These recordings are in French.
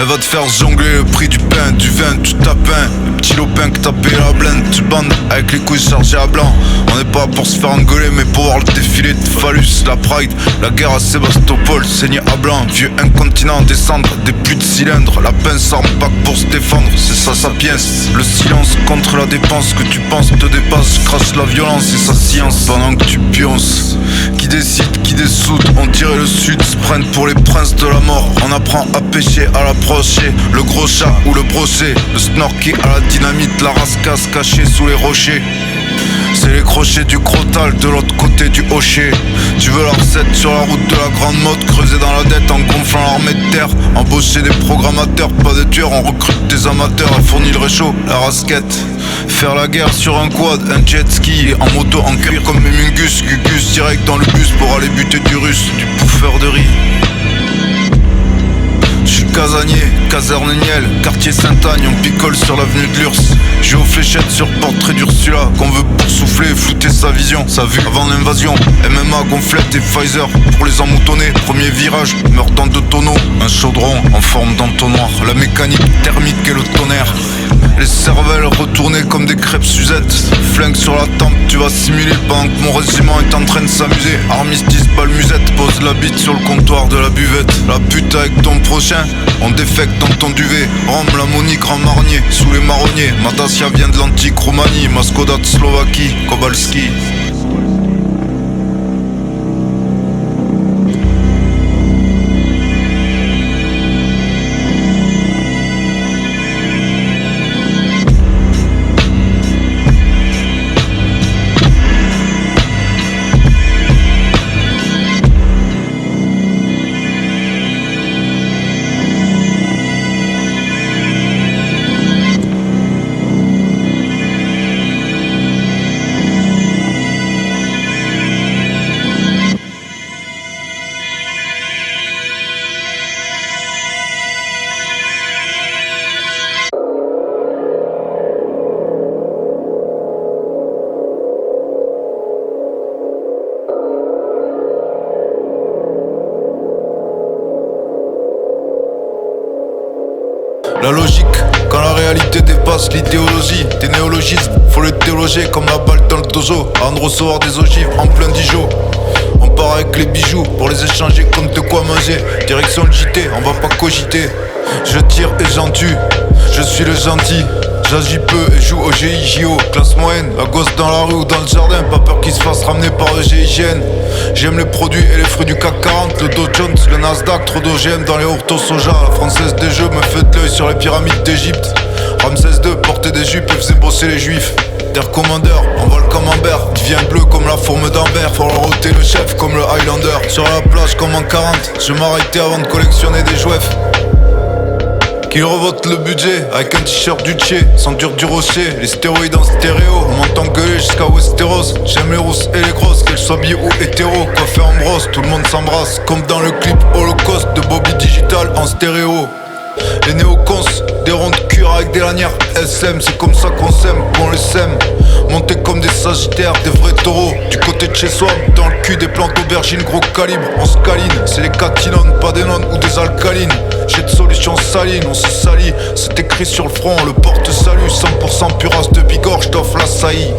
Elle va te faire jongler le prix du pain, du vin, tu tapin. Le petit lopin que t'as payé la blinde, tu bandes avec les couilles chargées à blanc. On n'est pas pour se faire engueuler mais pour voir le défilé de phallus, la pride. La guerre à Sébastopol, saigné à blanc. Vieux incontinent, descendre des putes de cylindres. La pince en pack pour se défendre, c'est ça sa pièce. Le silence contre la dépense que tu penses te dépasse. Crache la violence et sa science pendant que tu pionces. Qui décide, qui dessoute, on dirait le sud se prennent pour les princes de la mort. On apprend à pêcher, à l'approcher. Le gros chat ou le brochet. Le snorky à la dynamite, la rascasse cachée sous les rochers. C'est les crochets du crotal de l'autre côté du hocher. Tu veux la recette sur la route de la grande mode. Creuser dans la dette en gonflant l'armée de terre. Embaucher des programmateurs, pas de tueurs. On recrute des amateurs et fournit le réchaud, la rasquette. Faire la guerre sur un quad, un jet ski. En moto en cuir comme mes Mingus. Gugus direct dans le bus pour aller buter du russe. Du bouffeur de riz. J'suis casanier, caserne Niel, quartier Sainte-Agne, on picole sur l'avenue de l'Urs. J'ai aux fléchettes sur portrait d'Ursula, qu'on veut boursoufler et flouter sa vision, sa vue avant l'invasion. MMA, gonflette et Pfizer pour les emmoutonner. Premier virage, meurt dans 2 tonneaux. Un chaudron en forme d'entonnoir, la mécanique thermique et le tonnerre. Les cervelles retournées comme des crêpes Suzette. Flingue sur la tempe, tu vas simuler pendant que mon régiment est en train de s'amuser. Armistice, balle musette, pose la bite sur le comptoir de la buvette. La pute avec ton prochain, on défecte dans ton duvet. Rome, la Monique, Grand Marnier, sous les marronniers. Ma Dacia vient de l'antique Roumanie, ma Skoda de Slovaquie, Kobalski. La logique, quand la réalité dépasse l'idéologie. Des néologismes, faut les déloger comme la balle dans le dojo. Avant de recevoir des ogives en plein Dijon. On part avec les bijoux pour les échanger comme de quoi manger. Direction le JT, on va pas cogiter. Je tire et j'en tue, je suis le gentil. J'agis peu et joue au GIJO. Classe moyenne, la gosse dans la rue ou dans le jardin. Pas peur qu'il se fasse ramener par le GIGN. J'aime les produits et les fruits du CAC 40. Le Dow Jones, le Nasdaq, trop d'OGM dans les Horto Soja. La française des jeux me fait de l'œil sur les pyramides d'Égypte. Ramsès II portait des jupes et faisait bosser les juifs. Terre commandeur, envole camembert. Devient bleu comme la forme d'Ambert. Faut leur ôter le chef comme le Highlander. Sur la plage comme en 40, je m'arrêtais avant de collectionner des jouets. Qu'il revote le budget avec un t-shirt du Tché, sans dur du rocher, les stéroïdes en stéréo. On m'entend gueuler jusqu'à Westeros. J'aime les rousses et les grosses, qu'elles soient bi ou hétéro. Coiffé en brosse, tout le monde s'embrasse. Comme dans le clip Holocauste de Bobby Digital en stéréo. Les néocons, des ronds de cuir avec des lanières SM. C'est comme ça qu'on s'aime, qu'on les sème. Montés comme des sagittaires, des vrais taureaux. Du côté de chez soi, dans le cul des plantes aubergines gros calibre. On se câline, c'est les catinones, pas des nonnes ou des alcalines. J'ai de solutions salines, on se salit. C'est écrit sur le front, le porte-salut. 100% purasse de Bigorre, j't'offre la saillie.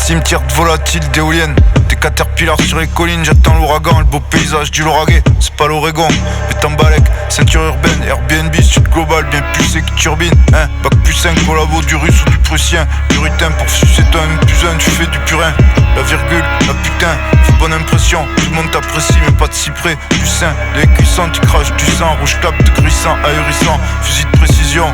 Cimetière de volatiles, d'éoliennes, des Caterpillar sur les collines, j'attends l'ouragan. Le beau paysage du Lauragais, c'est pas l'Oregon. Mais t'embalèques, ceinture urbaine, Airbnb, sud global, bien pucé qui turbine. Hein, bac plus 5, collabo du russe ou du prussien. Puritain pour sucer toi un plus un, tu fais du purin. La virgule, la putain, fais bonne impression. Tout le monde t'apprécie, mais pas de si près. Du sein, les cuissants, tu craches du sang. Rouge cap de grissant, ahurissant, fusil de précision.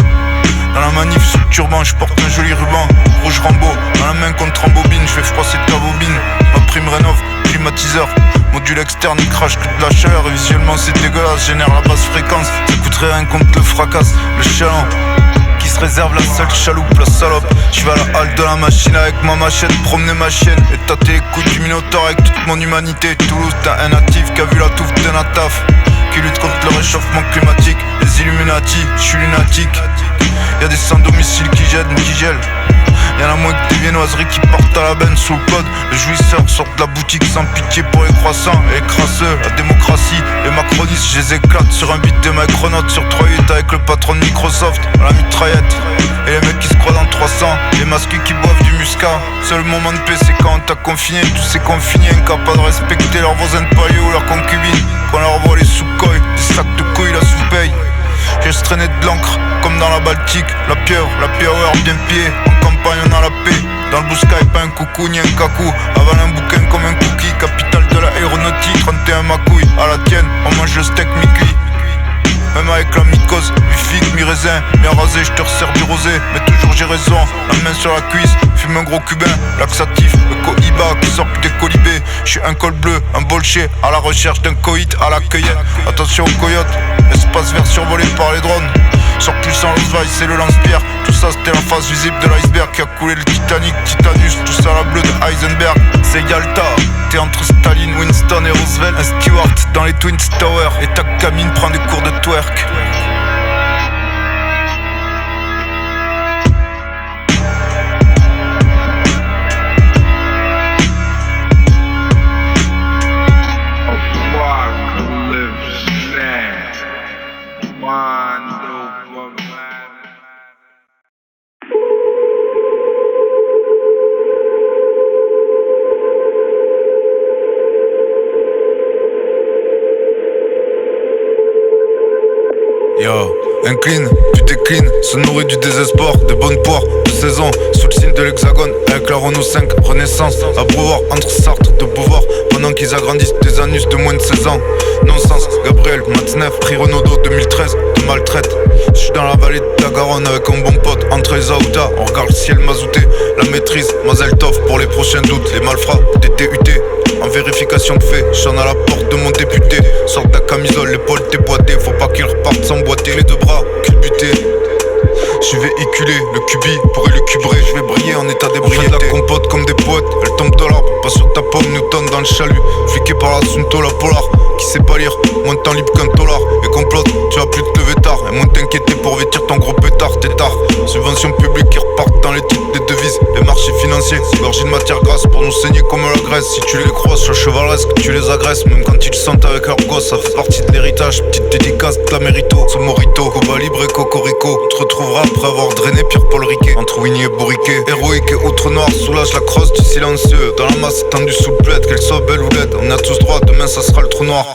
Dans la manif sous le turban, je porte un joli ruban. Rouge Rambo, dans la main contre rembobine. Je vais froisser ta bobine. Ma prime rénove, climatiseur. Module externe, il crache que de la chaleur. Et visuellement c'est dégueulasse, génère la basse fréquence. Ça coûterait rien contre le fracasse. Le chaland qui se réserve la seule chaloupe, la salope. Je vais à la halte de la machine avec ma machette, promener ma chienne et tâter les coups du minotaure avec toute mon humanité. Toulouse, t'as un natif qui a vu la touffe d'un ataf, qui lutte contre le réchauffement climatique. Les Illuminati, je suis lunatique. Y'a des sans-domicile qui jettent, qui gèlent. Y'en a moins que des viennoiseries qui partent à la benne sous le code. Les jouisseurs sortent de la boutique sans pitié pour les croissants et les crasseux. La démocratie, les macronistes, je les éclate sur un beat de Micronautes sur 3.8 avec le patron de Microsoft à la mitraillette. Et les mecs qui se croient dans 300, les masques qui boivent du muscat. Seul moment de paix c'est quand on t'a confiné. Tous ces confinés incapables de respecter leurs voisins de palier ou leurs concubines. Quand on leur voit les sous-coils, des sacs de couilles, la sous-paye. J'ai traîné de l'encre comme dans la Baltique. La pieuvre, la power bien pied. En campagne on a la paix. Dans le bouscaille pas un coucou ni un cacou. Avale un bouquin comme un cookie. Capitale de l'aéronautique, 31 ma couille. À la tienne, on mange le steak mi-cuit. Même avec la mycose, mi-figue, mi-raisin. Bien rasé, je te resserre du rosé. Mais toujours j'ai raison, la main sur la cuisse. Fume un gros cubain, laxatif. Le cohiba qui sort des colibés. Je suis un col bleu, un bolché. À la recherche d'un coït, à la cueillette. Attention aux coyotes, espace vert survolé par les drones. Sors plus en Rosvaille, c'est le lance-pierre. Tout ça c'était la face visible de l'iceberg qui a coulé le Titanic, Titanus. Tout ça la bleue de Heisenberg. C'est Yalta, t'es entre Staline, Winston et Roosevelt. Un Stewart dans les Twin Towers. Et ta gamine prend des cours de twerk. Yo, incline, tu déclines, se nourrit du désespoir, des bonnes poires, de saison, sous le signe de l'hexagone, avec la Renault 5, Renaissance, à Beauvoir, entre Sartre, de Beauvoir, pendant qu'ils agrandissent des anus de moins de 16 ans. Non-sens, Gabriel, Matzneff, prix Renaudot 2013, te maltraite. Je suis dans la vallée de la Garonne avec un bon pote, entre les Aouda, on regarde le ciel mazouté, la maîtrise, Mazel Tov pour les prochains doutes, les malfrats, des TUT. En vérification de fait, je sonne à la porte de mon député. Sors ta camisole, l'épaule déboîtée. Faut pas qu'il reparte sans boiter. Les deux bras culbutés. Je vais véhiculer le cubi pour élucubrer. Je vais briller en état d'ébriété. On fait de la compote comme des poètes. Elle tombe de l'arbre, pas sur ta pomme, Newton dans le chalut. Fliqué par la Sunto, la Polar. Qui sait pas lire, moins de temps libre qu'un dollar. Et complote, tu vas plus te lever tard. Et moins t'inquiéter pour vêtir ton gros pétard, tétard. Subventions publiques qui repartent dans les titres des devises. Les marchés financiers, gorgés de matière grasse pour nous saigner comme la graisse. Si tu les croises sur chevaleresque, tu les agresses. Même quand ils sentent avec leur gosse, ça fait partie de l'héritage. Petite dédicace de la mérito, ce morito. Cuba Libre et Cocorico. On te retrouvera après avoir drainé Pierre-Paul Riquet. Entre Winnie et Bourriquet. Héroïque et outre noir, soulage la crosse du silencieux. Dans la masse étendue sous le bled, qu'elle soit belle ou laide. On a tous droit, demain ça sera le trou noir.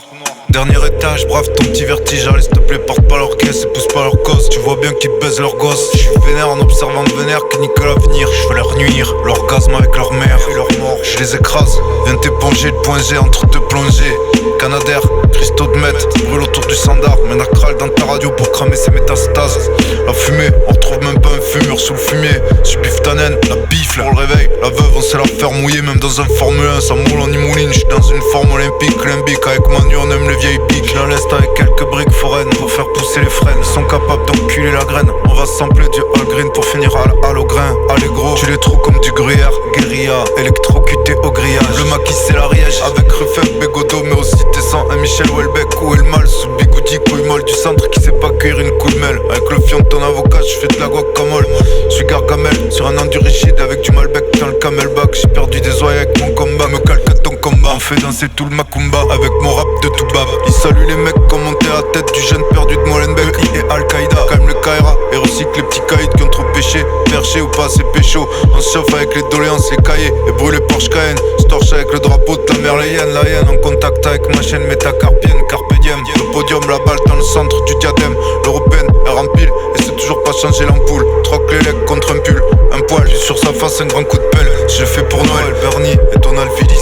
Dernier étage, brave ton petit vertige. Allez s'il te plaît, porte pas leur caisse et pousse pas leur cause. Tu vois bien qu'ils baisent leur gosse. Je suis vénère en observant de vénère qui nique l'avenir. Je veux leur nuire, l'orgasme avec leur mère et leur mort. Je les écrase, viens t'éponger le point G entre deux plongées. Canadair, cristaux de meth, brûle autour du sandar. Mène à Kral dans ta radio pour cramer ses métastases. La fumée, on retrouve même pas un fumure sous le fumier. Subiftanen, la bifle pour le réveil. La veuve, on sait la faire mouiller même dans un Formule 1. Ça moule en imouline, j'suis dans une forme olympique. Limbique avec Manu, on aime les vieilles piques. Je la laisse avec quelques briques foraines pour faire pousser les freins. Ils sont capables d'enculer la graine. On va sampler du all green pour finir à l'Allograin. Allez gros, tu les trous comme du gruyère. Guérilla, électrocuté au grillage. Le maquis c'est l'Ariège avec Ruffin, Bégodeau, mais aussi Tessan, un Michel Houellebecq. Où est le mal sous le bigoudi, couille molle du centre qui sait pas cueillir une couille mêle. Avec le fion de ton avocat, je fais de la guacamole. Je suis Gargamel sur un enduricide avec du Malbec dans le camelback. J'ai perdu des oreilles avec mon combat, me calque à ton combat. On fait danser tout le macumba avec mon rap de tout bab. Il salue les mecs comme monter à tête du jeune perdu de Molenbeek. I et Al-Qaïda, calme le Kaira et recycle les petits caïds qui ont trop péché. Perché ou pas, c'est pécho. On se chauffe avec les doléances, les cahiers et brûle les Porsche Cayenne. Se torche avec le drapeau de mer, les hyènes, la hyène en contact avec ma chaîne métacarpienne. Carpe diem, le podium, la balle dans le centre du diadème. L'européenne, elle rempile et c'est toujours pas changer l'ampoule. Troque les legs contre un pull, un poil, j'ai sur sa face un grand coup de pelle. J'ai fait pour Noël, Bernie et Donald Willis.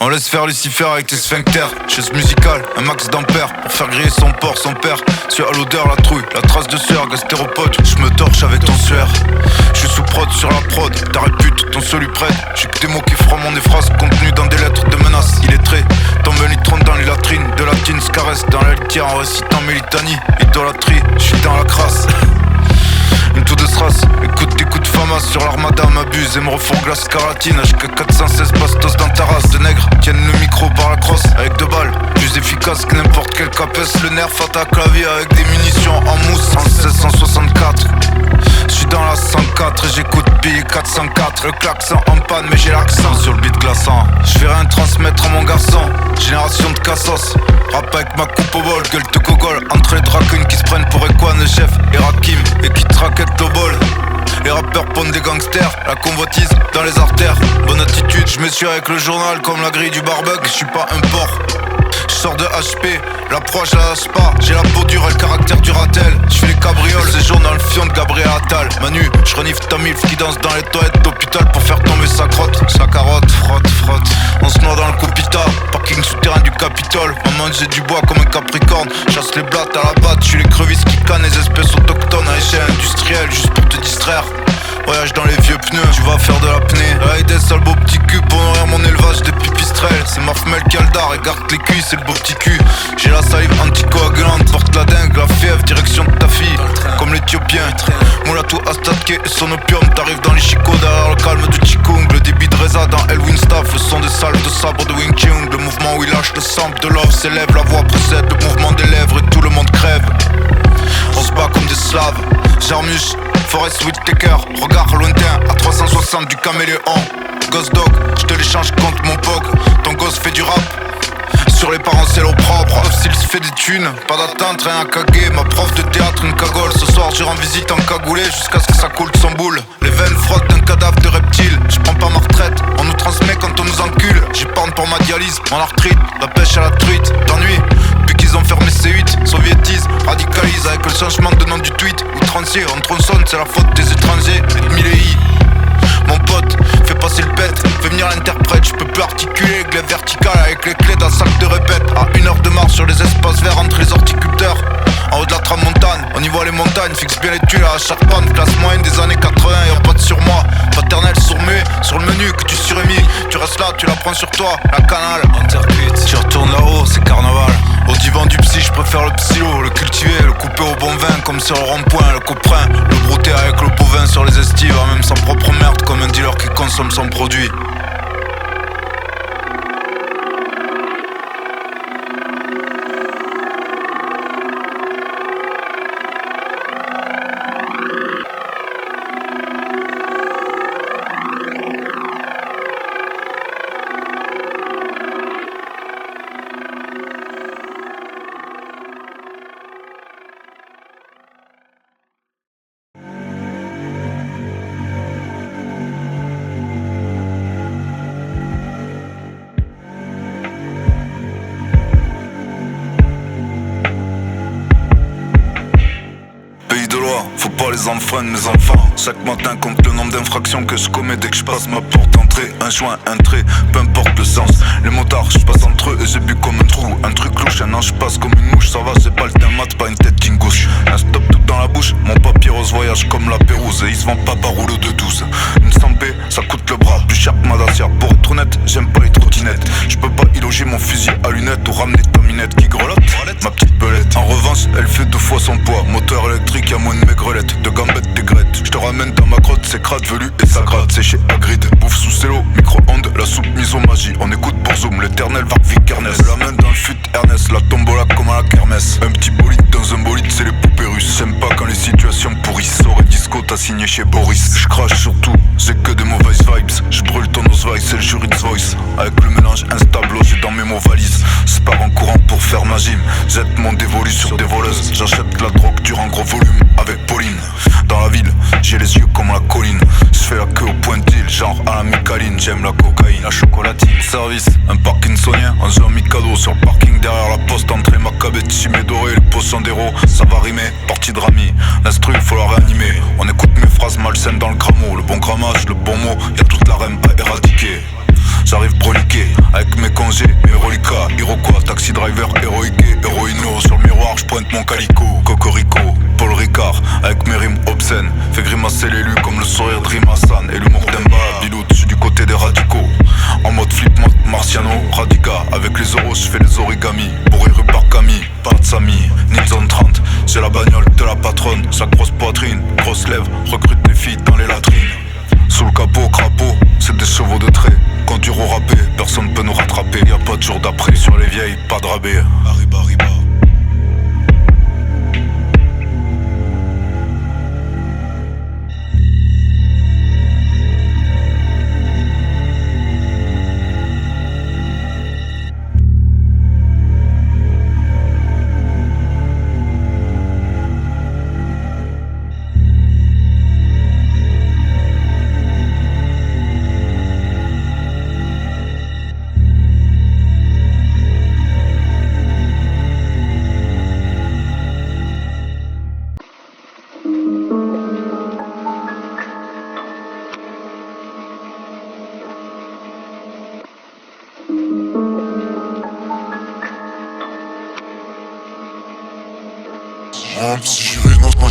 On laisse faire Lucifer avec tes sphincters. Chaise musicale, un max d'ampères pour faire griller son porc, son père. Sur à l'odeur, la trouille, la trace de sueur, gastéropode. Je me torche avec ton sueur. Je suis sous prod sur la prod. Ta répute, ton seul lui prête. J'ai que des mots qui froment des phrases contenues dans des lettres de menaces. Il est très tombe un litron dans les latrines. De latine se caresse dans la litière en récitant mes litanies. Idolâtrie, je suis dans la crasse. Une tour de strass, écoute des coups de famas sur l'armada, m'abuse et me refont glace caratine. Jusqu'à 416 bastos dans ta race. De nègres tiennent le micro par la crosse avec 2 balles, plus efficace que n'importe quel capesse. Le nerf à ta clavier avec des munitions en mousse 116, 164. J'suis dans la 104 et j'écoute Billy 404. Le klaxon en panne mais j'ai l'accent sur le beat glaçant. J'vais rien transmettre à mon garçon. Génération de cassos. Rap avec ma coupe au bol, gueule de gogol. Entre les dracunes qui se prennent pour Equan, le chef et Rakim et qui traquettent le bol. Les rappeurs pondent des gangsters, la convoitise dans les artères. Bonne attitude, je me suis avec le journal comme la grille du barbecue. Je suis pas un porc, je sors de HP, la proie je la lâche pas. J'ai la peau dure et le caractère du ratel. Je fais les cabrioles, séjour dans le fion de Gabriel Attal. Manu, je renifle ta milf qui danse dans les toilettes d'hôpital pour faire tomber sa crotte. Sa carotte, frotte, frotte. On se noie dans le copita, parking souterrain du Capitole. Maman j'ai du bois comme un capricorne. Chasse les blattes à la batte, je suis les qui cannent les espèces autochtones à échelle industrielle juste pour te distraire. Voyage dans les vieux pneus, tu vas faire de l'apnée. Ride sale beau petit cul pour nourrir mon élevage des pipistrelles. C'est ma femelle qui a le dard, regarde les cuisses, c'est le beau petit cul. J'ai la salive anticoagulante, porte la dingue, la fièvre, direction de ta fille. Comme l'éthiopien, Moulatou Astatke et son opium. T'arrives dans les chicots derrière le calme du Chikung. Le débit de Reza dans Elwin Staff. Le son des salves de sabre de Wing Chun. Le mouvement où il lâche le sample de love s'élève, la voix précède le mouvement des lèvres et tout le monde crève. On se bat comme des slaves, Jarmusch, Forest Whitaker, regard lointain à 360 du caméléon. Ghost Dog, je te l'échange contre mon POG. Ton gosse fait du rap, sur les parents c'est l'eau propre. S'il se fait des thunes, pas d'attente, rien à caguer. Ma prof de théâtre, une cagole. Ce soir je rends visite en cagoulé jusqu'à ce que ça coule de son boule. Les veines frottent d'un cadavre de reptile. Je prends pas ma retraite, on nous transmet quand on nous encule. J'épargne pour ma dialyse, mon arthrite, la pêche à la truite. T'ennuies, depuis qu'ils ont fermé C8. Soviétise, radicalise avec le changement de nom du tweet. Outrancier, on tronçonne, c'est la faute des étrangers et de milléi. Mon pote, fais passer le pet, fais venir l'interprète. Je peux plus articuler, glaive verticale avec les clés d'un sac de répète. À 1 heure de marche sur les espaces verts entre les horticulteurs. En haut de la tramontane, on y voit les montagnes. Fixe bien les tuiles à chaque panne. Classe moyenne des années 80, y'a pas de surmoi. Paternel sourd-muet, sur le menu que tu surémis. Tu restes là, tu la prends sur toi, la canale intercuite. Tu retournes là-haut, c'est carnaval. Au divan du psy, je préfère le psylo. Le cultiver, le couper au bon vin. Comme sur le rond-point, le coprin. Le brouter avec le bovin sur les estives. Même sa propre merde, comme un dealer qui consomme son produit. Faut pas les enfreindre mes enfants. Chaque matin compte le nombre d'infractions que je commets dès que je passe ma porte d'entrée. Un joint, un trait, peu importe le sens. Les motards, je passe entre eux et j'ai bu comme un trou. Un truc louche, un an je passe comme une mouche. Ça va, c'est pas le d'un mat, pas une tête qui gauche. Un stop tout dans la bouche, mon papier rose voyage comme la Pérouse. Et il se vend pas par rouleau de 12. Une 100p, ça coûte le bras, plus cher que ma dacière. Pour être honnête, j'aime pas les trottinettes. Je peux pas y loger mon fusil à lunettes ou ramener ta minette qui grelotte, ma petite belette. En revanche, elle fait 2 fois son poids. Moteur électrique, y'a moins de maigrelettes, de gambettes, des grettes. Je te ramène dans ma grotte, c'est crade velu et ça gratte. C'est chez Hagrid, bouffe sous cello, micro-ondes, la soupe mise au magie. On écoute Bourzoum, l'éternel Varvik Ernest. La main dans le fut Ernest, la tombola comme à la kermesse. Un petit bolide dans un bolide, c'est les poupées russes. J'aime pas quand les situations pourrissent. Soirée disco, t'as signé chez Boris. Je crache sur tout, j'ai que des mauvaises vibes. Je brûle ton Oswald, c'est le jury de Voice. Avec le mélange instable logé dans mes mots valises. Je pars en courant pour faire ma gym. Jette mon dévolu sur des voleuses. J'achète la drogue dure en gros volume avec Pauline. Dans la ville, j'ai les yeux comme la colline. Je fais la queue au pointil, genre à la Micaline. J'aime la cocaïne, la chocolatine. Service, un parkinsonien, un zombie Mikado. Sur le parking derrière la poste, entrée Macabeth, chimé doré, les potions d'héros. Ça va rimer, partie de Rami. L'instru, faut la réanimer. On écoute mes phrases malsaines dans le crameau. Le bon grammage, le bon mot, y'a toute la rème à éradiquer. J'arrive broliqué, avec mes congés, mes reliquats, Iroquois, taxi driver, héroïqué, héroïno. Sur le miroir, j'pointe mon calico, Cocorico, Paul Ricard, avec mes rimes obscènes. Fait grimacer l'élu comme le sourire de Rim Hassan. Et l'humour d'Emba, Bilout, j'suis du côté des radicaux. En mode flip mode Marciano, Radica. Avec les euros, j'fais les origamis. Bourré rue par Camille, pas de Samy, ni de zone 30. J'ai la bagnole de la patronne, sa grosse poitrine, grosse lèvres, recrute des filles dans les latrines. Sous le capot, crapaud, c'est des chevaux de trait. Quand du râpé, personne peut nous rattraper. Y'a pas de jour d'après, sur les vieilles, pas de rabais. Arriba, arriba.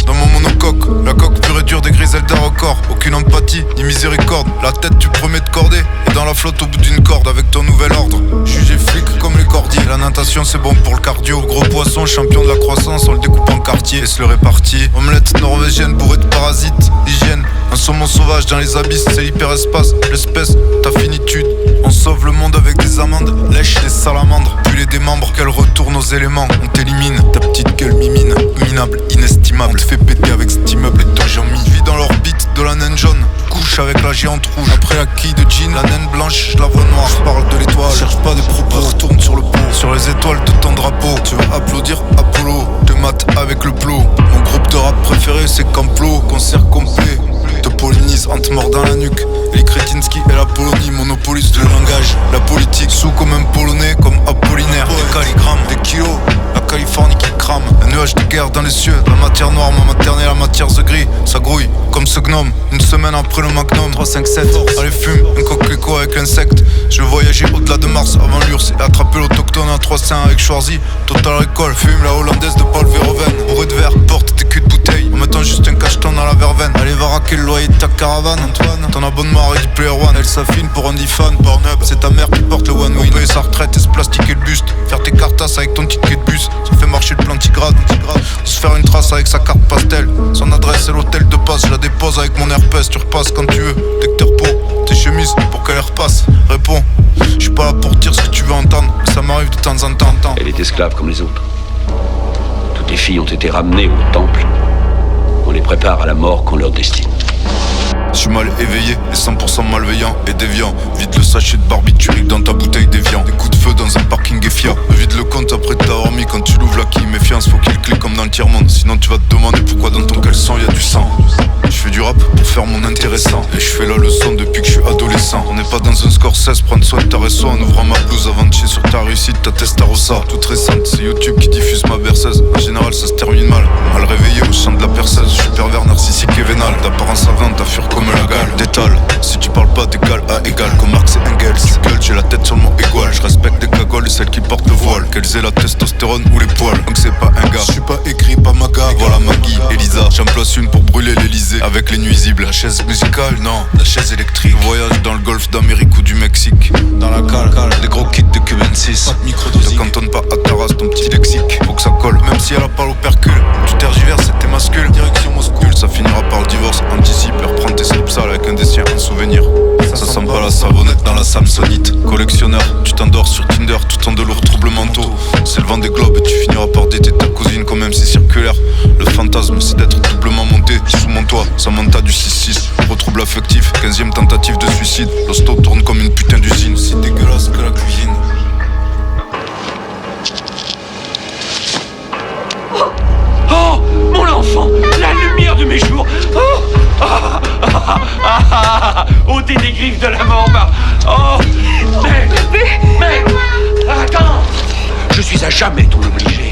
Dans mon monocoque, la coque pure et dure des Griselda record. Aucune empathie, ni miséricorde. La tête tu promets de corder. Et dans la flotte au bout d'une corde avec ton nouvel ordre. Jugé flic comme les cordiers. La natation c'est bon pour le cardio. Gros poisson, champion de la croissance. On le découpe en quartier et se le répartit. Omelette norvégienne bourrée de parasites. Hygiène, un saumon sauvage dans les abysses. C'est l'hyperespace, l'espèce, ta finitude. On sauve le monde avec des amandes. Lèche les salamandres, puis les démembres. Qu'elle retourne aux éléments, on t'élimine. Ta petite gueule mimine, minable, inestimable. On te fait péter avec cet immeuble et ton jambie. Vis dans l'orbite de la naine jaune. Couche avec la géante rouge. Après la quille de jean, la naine blanche, je la vois noire. Je parle de l'étoile, cherche pas des propos. Retourne sur le pont, sur les étoiles de ton drapeau. Tu veux applaudir Apollo, te mate avec le plot. Mon groupe de rap préféré c'est Camplo. Concert complet, te pollinise, en te mord dans la nuque. Eli Kretinsky et la Polonie monopolise le langage. La politique sous comme un polonais, comme Apollinaire. Des calligrammes, des kilos, la Californie qui crame. Un nuage de guerre dans les cieux, la matière noire, ma maternelle, la matière de gris. Ça grouille comme ce gnome, une semaine après le Magnum. 3, 5, 7, allez fume, un coquelicot avec l'insecte. Je veux voyager au-delà de Mars avant l'URSS et attraper l'autochtone à 300 avec Schwarzy. Total Recall, fume la hollandaise de Paul Verhoeven. Bourré de verre, porte tes culs de bouteille en mettant juste un cacheton dans la verveine. Allez va raquer le loyer de ta caravane, Antoine. Ton abonnement à Ready Player One, elle s'affine pour Andy Fan, Pornhub. C'est ta mère qui porte le one way. Payer sa retraite et se plastiquer le buste. Faire tes cartasses avec ton ticket de bus, ça fait marcher le plantigrade. Se faire une trace avec sa carte pastel. Son adresse c'est l'hôtel de passe, je la dépose avec mon herpès. Tu repasses quand tu veux, dès que t'es repos. Tes chemises pour qu'elle repasse. Réponds, je suis pas là pour dire ce que tu veux entendre, mais ça m'arrive de temps en temps. Elle est esclave comme les autres. Toutes les filles ont été ramenées au temple. On les prépare à la mort qu'on leur destine. Je suis mal éveillé et 100% malveillant et déviant. Vide le sachet de barbiturique dans ta bouteille d'évian. Des coups de feu dans un parking Effia. Vide le compte après t'avoir mis quand tu l'ouvres la quille. Méfiance, faut qu'il clique comme dans le tiers-monde. Sinon tu vas te demander pourquoi dans ton caleçon y'a du sang. Je fais du rap pour faire mon intéressant. Et je fais la leçon depuis que je suis adolescent. On n'est pas dans un Scorsese, prendre soin de ta réseau. En ouvrant ma blouse avant de chier sur ta réussite, ta testarossa. Toute récente, c'est YouTube qui diffuse ma berceuse. En général ça se termine mal. Mal réveillé au chant de la perceuse. Je suis pervers, narcissique et vénal. D'apparence avante, ta fure comme la gale. D'étal, si tu parles pas d'égal à égal. Comme Marx et Engels. Tu gueules, j'ai la tête sur mon égal. Je respecte les cagoles et celles qui portent le voile, qu'elles aient la testostérone ou les poils. Donc c'est pas un gars, je suis pas écrit, pas ma gars. Voilà Maggie, Elisa, j'en place une pour brûler l'Elysée. Avec les nuisibles, la chaise musicale, non, la chaise électrique. Voyage dans le golfe d'Amérique ou du Mexique. Dans la cale, des gros kits de Q26. Pas de microdosing, ne cantonne pas à Taras ton petit lexique. Faut que ça colle, même si elle a pas l'opercule. Tu tergiverses et t'es mascule, direction Moscou. Ça finira par le divorce, anticipe et reprends tes slips sales avec un des siens en souvenir. Ça sent pas la savonnette dans la Samsonite. Collectionneur, tu t'endors sur Tinder tout en de lourds troubles mentaux. C'est le vent des globes et tu finiras par dater ta cousine quand même c'est circulaire. Le fantasme c'est d'être doublement monté sous mon toit, ça monte à du 6-6. Retrouble affectif, 15e tentative de suicide. L'hosto tourne comme une putain d'usine, si dégueulasse que la cuisine. Oh, mon enfant, la lumière de mes jours. Oh, ôtez des griffes de la mort. Oh, mais, attends. Je suis à jamais ton obligé.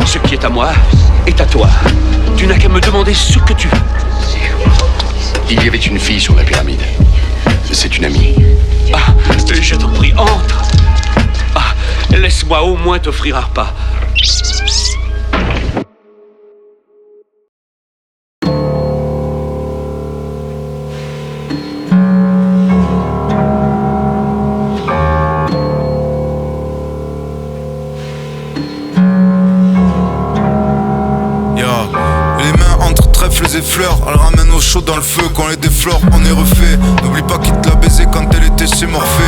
Ce qui est à moi est à toi. Tu n'as qu'à me demander ce que tu veux. Il y avait une fille sur la pyramide. C'est une amie. Ah, je t'en prie, entre. Ah, laisse-moi au moins t'offrir un repas. Et fleurs, elle ramène au chaud dans le feu. Quand les déflore, on est refait. N'oublie pas qu'il te l'a baisé quand elle était chez Morphée.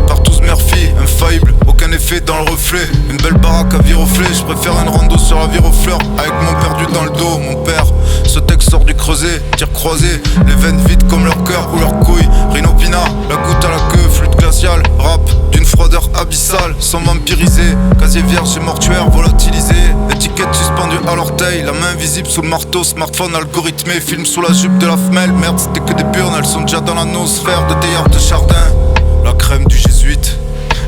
Partout Murphy, infaillible, aucun effet dans le reflet. Une belle baraque à viroflé, je préfère une rando sur la virofleur. Avec mon perdu dans le dos, mon père. Ce texte sort du creuset, tir croisé. Les veines vides comme leur cœur ou leur couille. Rhinopina, la goutte à la queue, flûte glaciale. Rap d'une froideur abyssale, sans vampiriser. Casier vierge et mortuaire volatilisé. Étiquette suspendue à l'orteil, la main visible sous le marteau. Smartphone algorithmé, film sous la jupe de la femelle. Merde, c'était que des burnes, elles sont déjà dans la nosphère de Teilhard de Chardin. La crème du jésuite.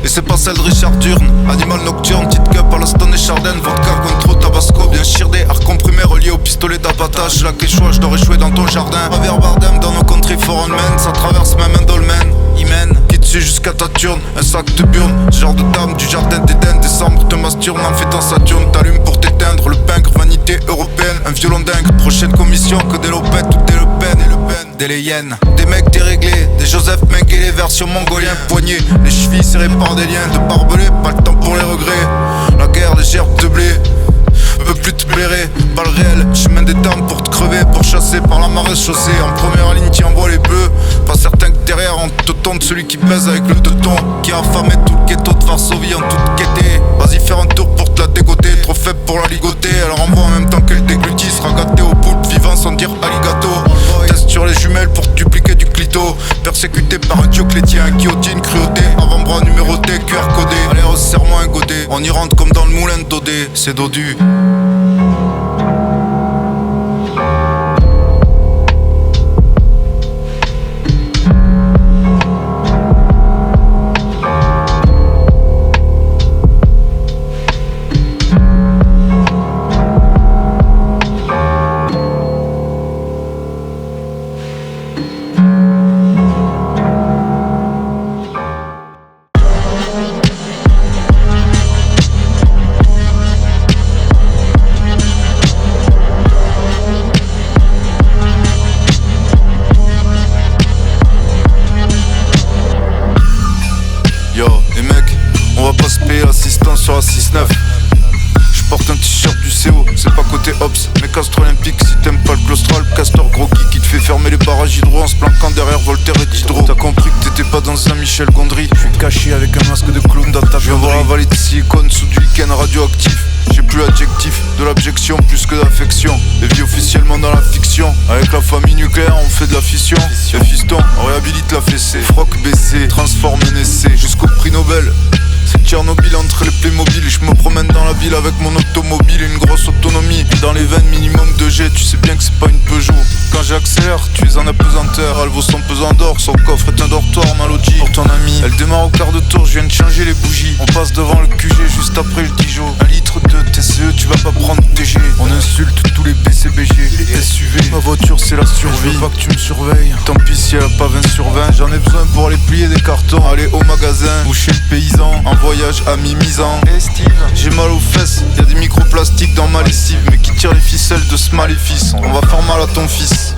Et c'est pas celle de Richard Durne. Animal nocturne, petite cup à la Stone et Chardin. Vodka, contre tabasco, bien chirdé. Art comprimé relié au pistolet d'abattage. La quechua, je dois échouer dans ton jardin. Travers Bardem dans nos country foreign men. Ça traverse même un dolmen. Hymen, qui te suit jusqu'à ta turne. Un sac de burne, genre de dame du jardin d'Éden. Décembre te masturbe, en fait en Saturne. T'allumes pour t'éteindre, le pingre, vanité européenne. Un violon dingue, prochaine commission que des lopettes ou des Le Pen et Le Pen. Des Léyennes, des mecs déréglés, des Joseph Mengele version mongolien. Poignets, les chevilles serrées par des liens. De barbelés, pas le temps pour les regrets. La guerre, les gerbes de blé. Peut plus te blairer, balles réelles, chemin des dames pour te crever, pour chasser par la marée chaussée. En première ligne t'y envoies les bleus. Pas certain que derrière on te tombe celui qui baise avec le teuton. Qui a affamé tout le ghetto de Varsovie en toute quêtée. Vas-y faire un tour pour te la dégoter. Trop faible pour la ligoter, elle renvoie en même temps qu'elle déglutit. Sera gâtée au poulpe vivant sans dire aligato. Test sur les jumelles pour dupliquer du clito. Persécuté par un dioclétien, guillotine, cruauté. Avant-bras numéroté, QR codé. Allez resserre-moi un godet. On y rentre comme dans le moulin de Dodé. C'est dodu. Sur la 6-9, je porte un t-shirt du CO, c'est pas côté Ops, mais castre olympique si t'aimes pas le claustral, castor gros qui te fait fermer les barrages hydro en se planquant derrière Voltaire et Diderot. T'as compris que t'étais pas dans un Michel Gondry, je suis caché avec un masque de clown dans ta. Je viens voir la vallée de silicone sous du lichen radioactif. J'ai plus l'adjectif de l'abjection plus que d'affection. Et vis officiellement dans la fiction. Avec la famille nucléaire on fait de la fission. Et fiston, on réhabilite la fessée. Froc baissé, transforme un essai jusqu'au prix Nobel. C'est Tchernobyl entre les Playmobil. Je me promène dans la ville ville avec mon automobile et une grosse autonomie. Dans les veines minimum de G, tu sais bien que c'est pas une Peugeot. Quand j'accélère, tu es en apesanteur. Elle vaut son pesant d'or, son coffre est un dortoir Malodi. Pour ton ami, elle démarre au quart de tour, je viens de changer les bougies. On passe devant le QG juste après le Dijon. 1 litre de TCE, tu vas pas prendre TG. On insulte tous les BCBG, les SUV. Ma voiture c'est la survie, je veux pas que tu me surveilles. Tant pis si elle a pas 20 sur 20. J'en ai besoin pour aller plier des cartons, aller au magasin ou chez le paysan. En voyage à mi-misant. Hey Steve, j'ai mal aux fesses, y'a des microplastiques dans ma lessive. Mais qui tire les ficelles de ce maléfice? On va faire mal à ton fils.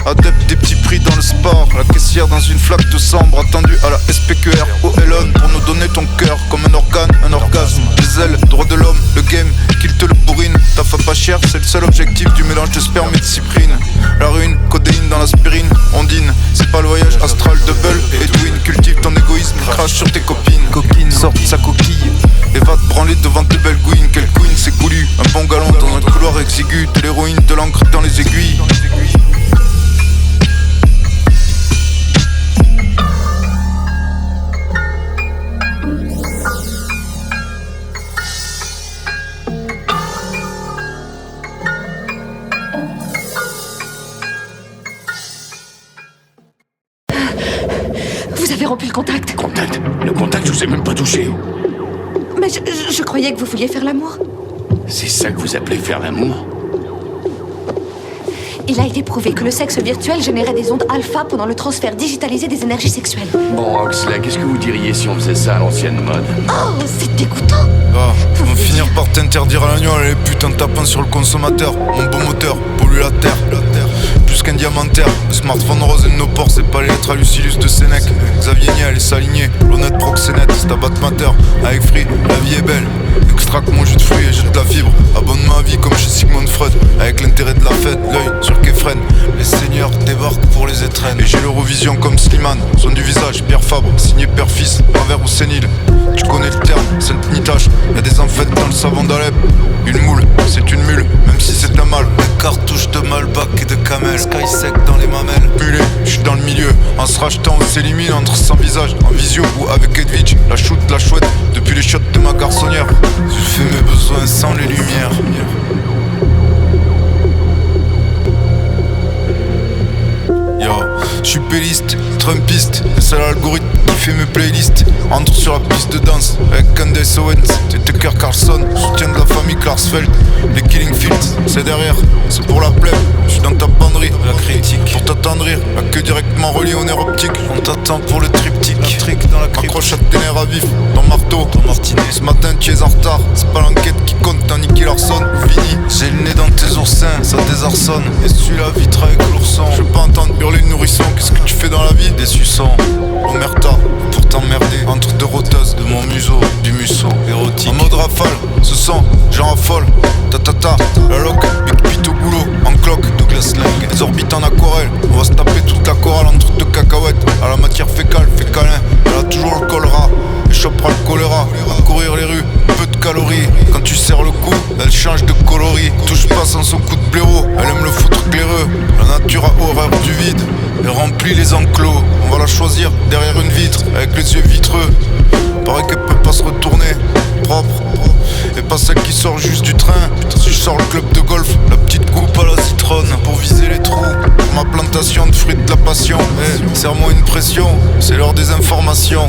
Adepte des petits prix dans le sport, la caissière dans une flaque de sambre, attendu à la SPQR au Elon pour nous donner ton cœur comme un organe, un orgasme. Les ailes, droit de l'homme, le game, qu'il te le bourrine. Ta femme pas chère, c'est le seul objectif du mélange de sperme et de cyprine. La ruine, codéine dans l'aspirine, ondine, c'est pas le voyage astral de Bull. Edwin, cultive ton égoïsme, crache sur tes copines. Coquine, sort de sa coquille et va te branler devant tes belles gouines. Quelle queen, c'est goulu, un bon galon dans un couloir exigu. De l'héroïne, de l'encre dans les aiguilles. Vous avez rompu le contact. Contact? Le contact, je vous ai même pas touché. Mais je croyais que vous vouliez faire l'amour. C'est ça que vous appelez faire l'amour? Il a été prouvé que le sexe virtuel générait des ondes alpha pendant le transfert digitalisé des énergies sexuelles. Bon, Oxley, qu'est-ce que vous diriez si on faisait ça à l'ancienne mode? Oh, c'est dégoûtant. Ah, on va finir par t'interdire à l'agneau, les putains tapant sur le consommateur. Mon beau moteur pollue la terre. Plus qu'un diamantaire, le smartphone rose et de nos ports, c'est pas les lettres à Lucilius de Sénèque. Xavier Niel est s'aligner, l'honnête proxénète, c'est abat mater. Avec Free, la vie est belle. Extracte mon jus de fruits et jette la fibre. Abonne ma vie comme chez Sigmund Freud. Avec l'intérêt de la fête, l'œil sur Kefren. Les seigneurs débarquent pour les étrennes. Et j'ai l'Eurovision comme Slimane. Son du visage, Pierre Fabre, signé père-fils, pervers ou sénile. Tu connais le terme, sainte ni tâche. Y'a des enfêtes dans le savon d'Alep. Une moule, c'est une mule, même si c'est un mal. Des cartouches de Malbac et de Camel. Sky sec dans les mamelles. Mulé, j'suis dans le milieu. En se rachetant, on s'élimine entre 100 visages. En visio ou avec Edwidge. La shoot, la chouette, depuis les chiottes de ma garçonnière. Je fais mes besoins sans les lumières. Yo, j'suis péliste, trumpiste, et c'est l'algorithme qui fait mes playlists. Entre sur la piste de danse avec Candace Owens et Tucker Carlson, soutien de la famille Klarsfeld. Les Killing Fields, c'est derrière, c'est pour la plèbe. J'suis dans ta banderie, la critique, pour t'attendrir. La queue directement reliée au nerf optique. On t'attend pour le triptyque, un trick dans la crypte. Accroche à tes nerfs à vif, ton marteau, ton martinet. Ce matin tu es en retard, c'est pas l'enquête qui compte, t'as niqué Larson. Fini, j'ai le nez dans tes oursins, ça désarçonne. Et suis la vitre avec l'ourson. Je veux pas entendre hurler le nourrisson, qu'est-ce que tu fais dans la vie? Des suçons, omerta, pour t'emmerder. Entre deux roteuses de mon museau, du museau érotique. En mode rafale, ce son, j'en raffole. Ta, la loc, big pit au boulot, en cloque, Douglas Lang. Les orbites en aquarelle, on va se taper toute la chorale entre deux cacahuètes. À la matière fécale, fait câlin, elle a toujours le choléra. Elle chopera le choléra, à courir les rues, peu de calories. Quand tu serres le cou, elle change de coloris. Touche pas sans son coup de blaireau, elle aime le foutre claireux. La nature a horreur du vide, et remplit les enclos. On va la choisir derrière une vitre, avec les yeux vitreux. Paraît qu'elle peut pas se retourner, propre. Et pas celle qui sort juste du train. Putain, si je sors le club de golf, la petite coupe à la citronne pour viser les trous. Pour ma plantation de fruits de la passion. Serre-moi une pression, c'est l'heure des informations.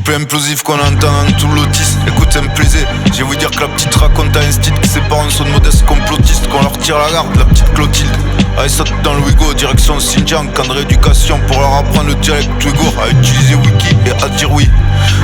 Couple implosif qu'on entend dans tout l'autisme. Écoute, ça me plaisait. J'ai voulu dire que la petite raconte à un style que ses parents sont de modestes complotistes. Qu'on leur tire la garde, la petite Clotilde. Allez, saute dans le Ouigo, direction Xinjiang. Camp de rééducation pour leur apprendre le dialecte ouïghour. À utiliser Wiki et à dire oui.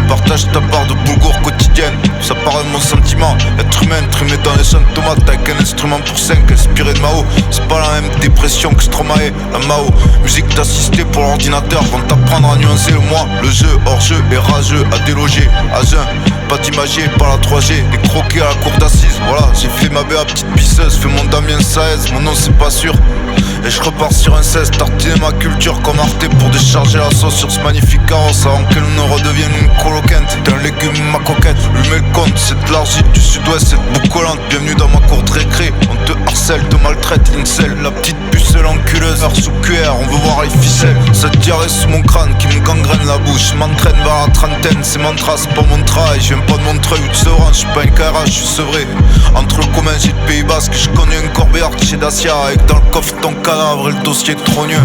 Partage ta part de boulgour quotidienne. Ça paraît mon sentiment. Être humain, trimé dans les champs de tomates avec un instrument pour 5 inspiré de Mao. C'est pas la même dépression que Stromae, la Mao. Musique d'assister pour l'ordinateur. Vont t'apprendre à nuancer le moi. Le jeu, hors-jeu et rageux. À déloger, à jeun. Pas d'imagier, pas la 3G. Les croquets à la cour d'assises. Voilà, j'ai fait ma BA petite pisseuse. Fais mon Damien Saez, mon nom c'est pas sûr. Et je repars sur un 16, tartiner ma culture comme Arte pour décharger la sauce sur ce magnifique carrosse avant qu'elle ne redevienne une coloquinte. T'es un légume ma coquette, lui met le compte, c'est de l'argile du sud-ouest, cette boucolante. Bienvenue dans ma cour de récré, on te harcèle, te maltraite, incel. La petite pucelle enculeuse, heure sous cuillère, on veut voir les ficelles. Cette diarrhée sous mon crâne qui me gangrène la bouche, m'entraîne vers la trentaine, c'est mantra, c'est pas mon travail. Je viens pas de Montreuil ou de Sevran, je suis pas une KRH, je suis sevré. Entre le commun j'ai le Pays Basque, je connais un corbillard chez Dacia avec dans le coffre ton cadavre et le dossier trogneux.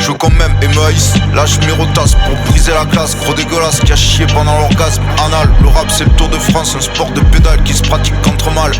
Je veux qu'on m'aime et me haïsse, lâche mes rotasses pour briser la glace. Gros dégueulasse qui a chié pendant l'orgasme anal. Le rap c'est le Tour de France, un sport de pédale qui se pratique contre mal.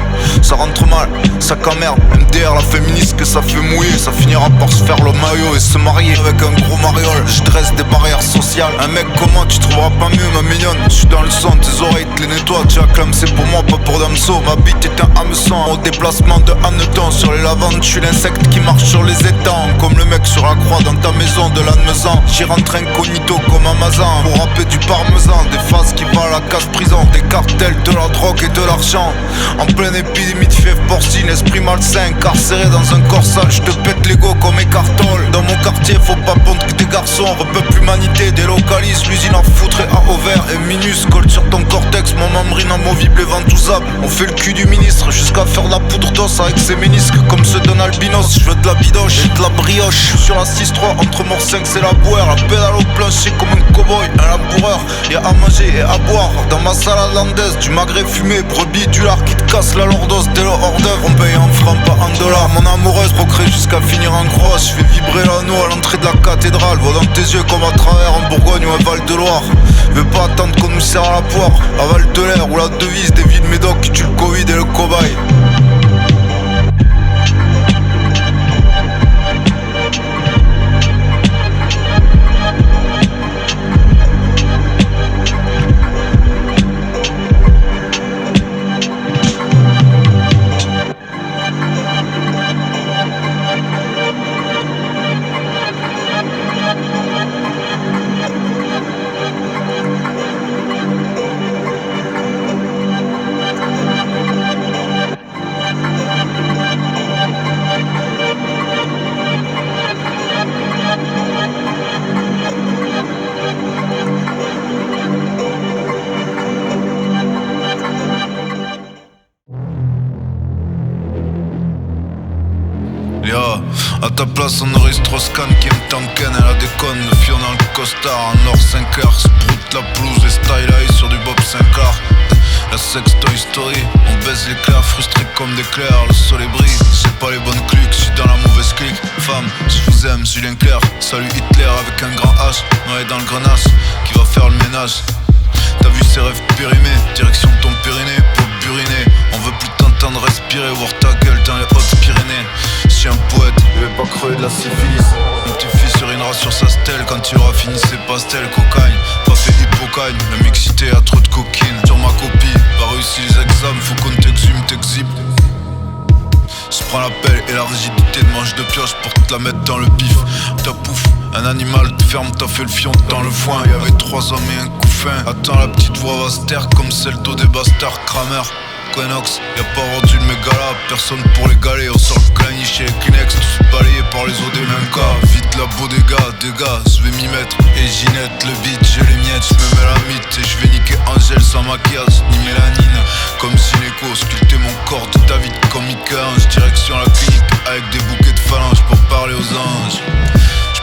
Ça rentre mal, ça qu'emmerde. MDR la féministe que ça fait mouiller. Ça finira par se faire le maillot et se marier avec un gros mariole. Je dresse des barrières sociales. Un mec comme moi tu trouveras pas mieux ma mignonne. Je suis dans le son, tes oreilles te les nettoient. Tu acclames c'est pour moi pas pour Damso. Ma bite est un hameçon au déplacement de Hanneton. Sur les lavandes je suis l'insecte qui marche sur les étangs. Comme le mec sur la croix dans ta maison de l'Admezan. J'y rentre incognito comme Amazon pour rapper du parmesan. Des phases qui valent la casse-prison. Des cartels, de la drogue et de l'argent. En pleine épidémie de fièvre porcine. Esprit malsain, carcéré dans un corps sale. Je te pète l'ego comme Écartole. Dans mon quartier faut pas pondre que des garçons. Repeuple l'humanité, délocalise l'usine en foutre et à ovaire. Et minus colle sur ton cortex. Mon membrane amovible et ventousable. On fait le cul du ministre jusqu'à faire de la poudre d'os avec ses ménisques comme ceux d'un albinos. Je veux de la bidoche et de la brioche. Je suis sur la 6-3 entre mort 5 c'est la boire. La pédale au plancher comme un cow-boy, un laboureur. Y'a à manger et à boire dans ma salade landaise. Du magret fumé, brebis, du lard qui te casse la lordose. Dès le hors d'œuvre, on paye en francs, pas en dollars. Mon amoureuse procrée jusqu'à finir en grosse. Je fais vibrer l'anneau à l'entrée de la cathédrale. Vois dans tes yeux comme à travers en Bourgogne ou à Val-de-Loire. Veux pas attendre qu'on nous serre à la poire. À Val-de-l'Air où la devise des villes médocs qui tue le Covid et le cobaye. À ta place on aurait Strauss-Kahn qui aime Tanken. Elle a des connes, le fion dans le costard. En or 5 heures, sprout la pelouse et style high sur du Bob Sinclair. La sextoy story, on baise l'éclair, frustré comme des clairs. Le soleil brille, j'ai pas les bonnes cliques, je suis dans la mauvaise clique. Femme, je vous aime, Julien Clerc. Salut Hitler avec un grand H, noyé dans le grenache, qui va faire le ménage. T'as vu ses rêves périmés, direction ton périnée, pour buriner. On veut plus t'entendre respirer, voir ta gueule dans les Hautes-Pyrénées. Je suis un poète, je vais pas crever de la syphilis. Mon petit-fils urinera sur sa stèle quand il aura fini ses pastels. Cocagne, pas fait d'hypocagne, la mixité a trop de coquine. Sur ma copie, pas réussi les examens, faut qu'on t'exhume, t'exhibe. Je prends la pelle et la rigidité de manche de pioche pour te la mettre dans le bif. Ta pouffe, un animal te ferme, t'as fait le fion dans le foin. Y'avait 3 hommes et un couffin. Attends, la petite voix va se taire comme celle d'eau des bastards. Kramer, Quenox, y'a pas vendu le mégala, personne pour les galer. On sort le clani chez les Kleenex, tous balayés par les eaux des mêmes cas. Vite la bodega, dégâts, je vais m'y mettre. Et Ginette, le beat, j'ai les miettes, je me mets la mythe. Et je vais niquer Angèle sans maquillage, ni mélanine. Comme Sinéco, sculpter mon corps de David comme Mickey-Ange. Direction la clinique avec des bouquets de phalanges pour parler aux anges.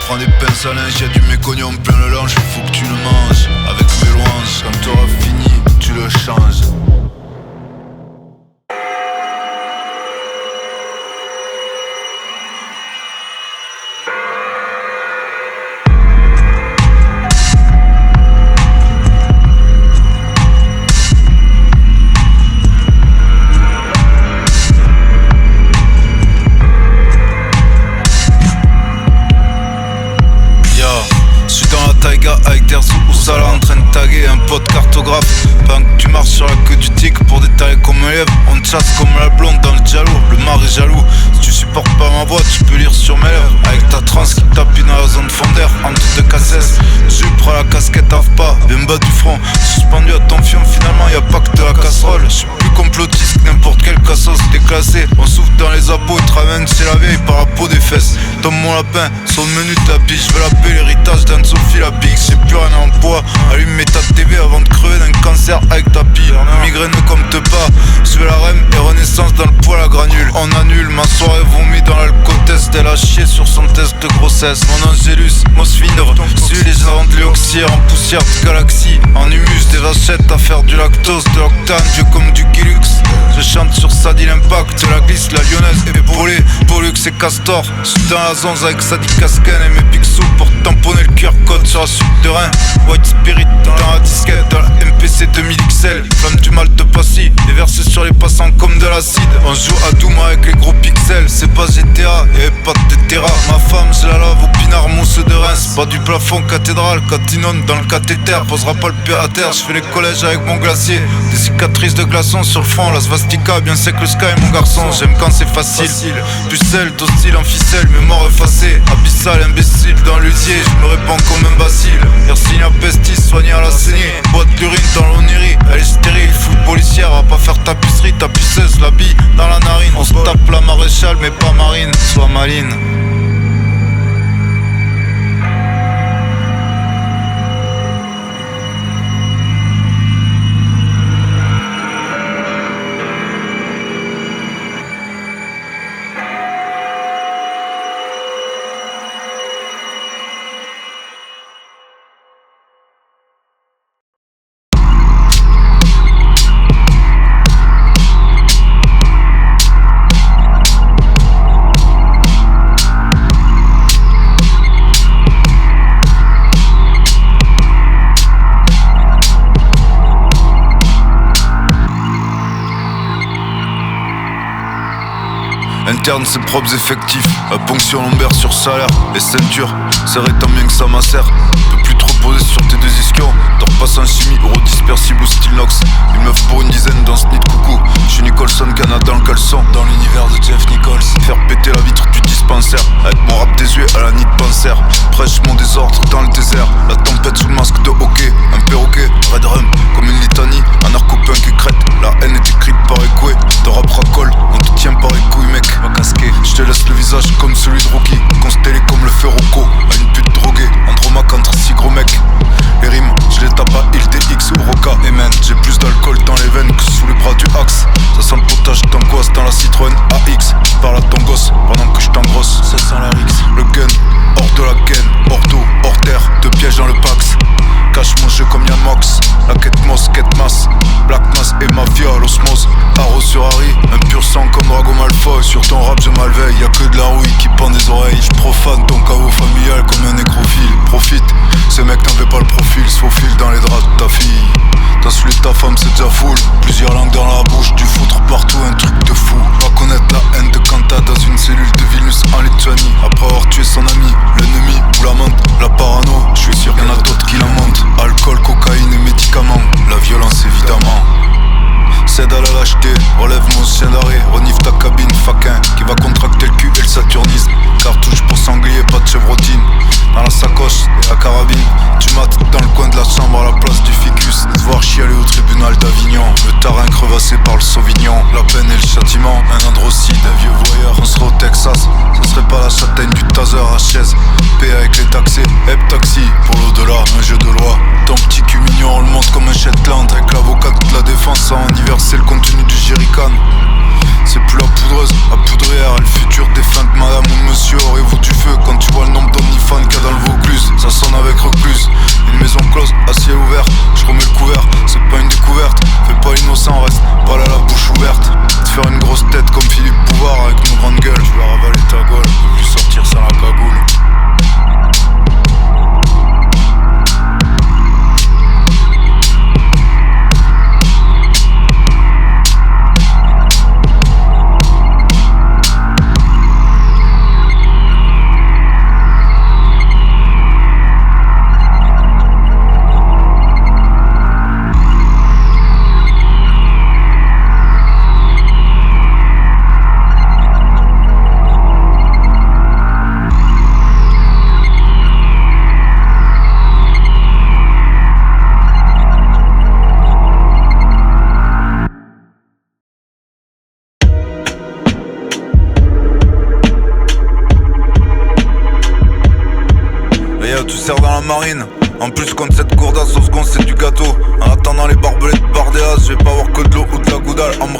Prends des pinces à linge, y'a du mécognon plein le linge. Faut que tu le manges avec mes louanges. Quand t'auras fini, tu le changes. chasse comme la blonde dans le dialogue. Le mari jaloux, si tu supportes pas ma voix, tu peux lire sur mes lèvres. Avec ta transe qui tapine dans la zone fondeur, entre deux cassettes. Tu prends la casquette AFPA, bien bas du front. Suspendu à ton fion, finalement y'a pas que de la casserole. Je suis plus complotiste que n'importe quel cassos déclassé. On souffle dans les abos et te ramène chez la vieille par la peau des fesses. Tombe mon lapin, son menu de la biche. Je veux la paix, l'héritage d'Anne-Sophie la Bix. J'ai plus rien en poids, allume ta TV avant de crever d'un cancer avec ta pile. Migraine comme te pas, je veux la REM et renaissance dans le poil à granule. On annule, ma soirée vomie dans l'alcotest. Elle a chié sur son test de grossesse. Mon angélus, Mosfindre, suis les gens de l'oxyre en poussière de galaxie. En humus, des vachettes à faire du lactose, de l'octane, vieux comme du Gilux. Je chante sur Sadie l'impact, la glisse, la lyonnaise épaulée, Pollux et Castor. Je suis dans la zonze avec Sadie Casquen et mes pixels pour tamponner le QR code sur la suite de rein. White Spirit dans la disquette, dans la MPC 2000XL. Flamme du mal de Passy, déversé sur les passants comme de l'acide. On joue à Doom avec les gros pixels, c'est pas GTA, y'avait pas de Terra. Ma femme, je la lave au pinard mousseux de Reims. Pas du plafond cathédrale, catinone dans le cathéter. Posera pas le pied à terre, je fais les collèges avec mon glacier. Des cicatrices de glaçons sur le front, la svastika bien sec le sky mon garçon. J'aime quand c'est facile, pucelle, docile en ficelle, mémoire effacée. Abyssal, imbécile dans l'usier, je me répands comme un bacille. Yersinia pestis, soigné à la saignée. Boîte d'urine dans l'onirie, elle est stérile, foule policière. Va pas faire tapisserie, tapisseuse, la bille dans la narine. On se tape la maréchale mais pas marine, sois maline. Interne ses propres effectifs, la ponction lombaire sur salaire. Les ceintures, serré tant bien que ça macère. Peux plus trop poser sur tes deux ischions. Dors pas sans chimie, euro dispersible ou style Nox. Une meuf pour une dizaine dans ce nid de coucou. J'suis Nicholson, Canada dans le caleçon. Dans l'univers de Jeff Nichols. Faire péter la vitre du dispensaire. Avec mon rap désuet à la nid de panser. Prêche mon désordre dans le désert. La tempête sous le masque de hockey. Un perroquet, red rum, comme une litanie. Un narcopunk et crête. La haine est écrite par Ekoué. De rap racole, on te tient par les couilles mec. Casqué, je te laisse le visage comme celui de Rocky. Constellé comme le feu Rocco. À une pute droguée, Andromaque entre 6 gros mecs. Les rimes, je les tape à ILDX ou Roca. Et man, j'ai plus d'alcool dans les veines que sous les bras du axe. Ça sent le potage d'angoisse dans la Citroën AX. Parle à ton gosse pendant que je t'engrosse. Ça sent la Rix. Le gun, hors de la gaine, hors d'eau, hors terre. Deux pièges dans le Pax. Cache mon jeu comme Yann Mox. La quête Moss, quête masse. Black Mass et Mafia à l'osmose. Arrow sur Harry, un pur sang comme Drago Malfoy. Sur ton rap je malveille, y'a que de la rouille qui pend des oreilles. J'profane ton caveau familial comme un nécrophile. Profite, ce mec n'en fait pas le profil. Se faufile dans les draps de ta fille. T'as saoulé ta femme c'est déjà full. Plusieurs langues dans la bouche, du foutre partout, un truc de fou. Va connaître la haine de Kanta dans une cellule de Vilnius en Lituanie. Après avoir tué son ami, l'ennemi ou l'amante. La parano, je suis sûr qu'il y en a d'autres qui la montent. Alcool, cocaïne et médicaments, la violence évidemment. Cède à la lâcheté, relève mon chien d'arrêt. Renifle ta cabine, faquin, qui va contracter le cul et le saturnisme. Cartouche pour sanglier, pas de chevrotine. Dans la sacoche et la carabine. Tu mates dans le coin de la chambre à la place du ficus. Te voir chialer au tribunal d'Avignon. Le tarin crevassé par le Sauvignon. La peine et le châtiment, un androcide, un vieux voyeur. On serait au Texas, ça serait pas la châtaigne du taser à chaise. Paix avec les taxés, hep taxi. Pour l'au-delà, un jeu de loi. Ton petit cul mignon, on le monte comme un Shetland. Avec l'avocat de la défense à anniverser le contenu du jerrycan. C'est plus la poudreuse, la poudrière. Le futur défunt de madame ou monsieur. Aurez-vous du feu quand tu vois le nombre d'omnifans qu'il y a dans le Vaucluse. Ça sonne avec recluse. Une maison close à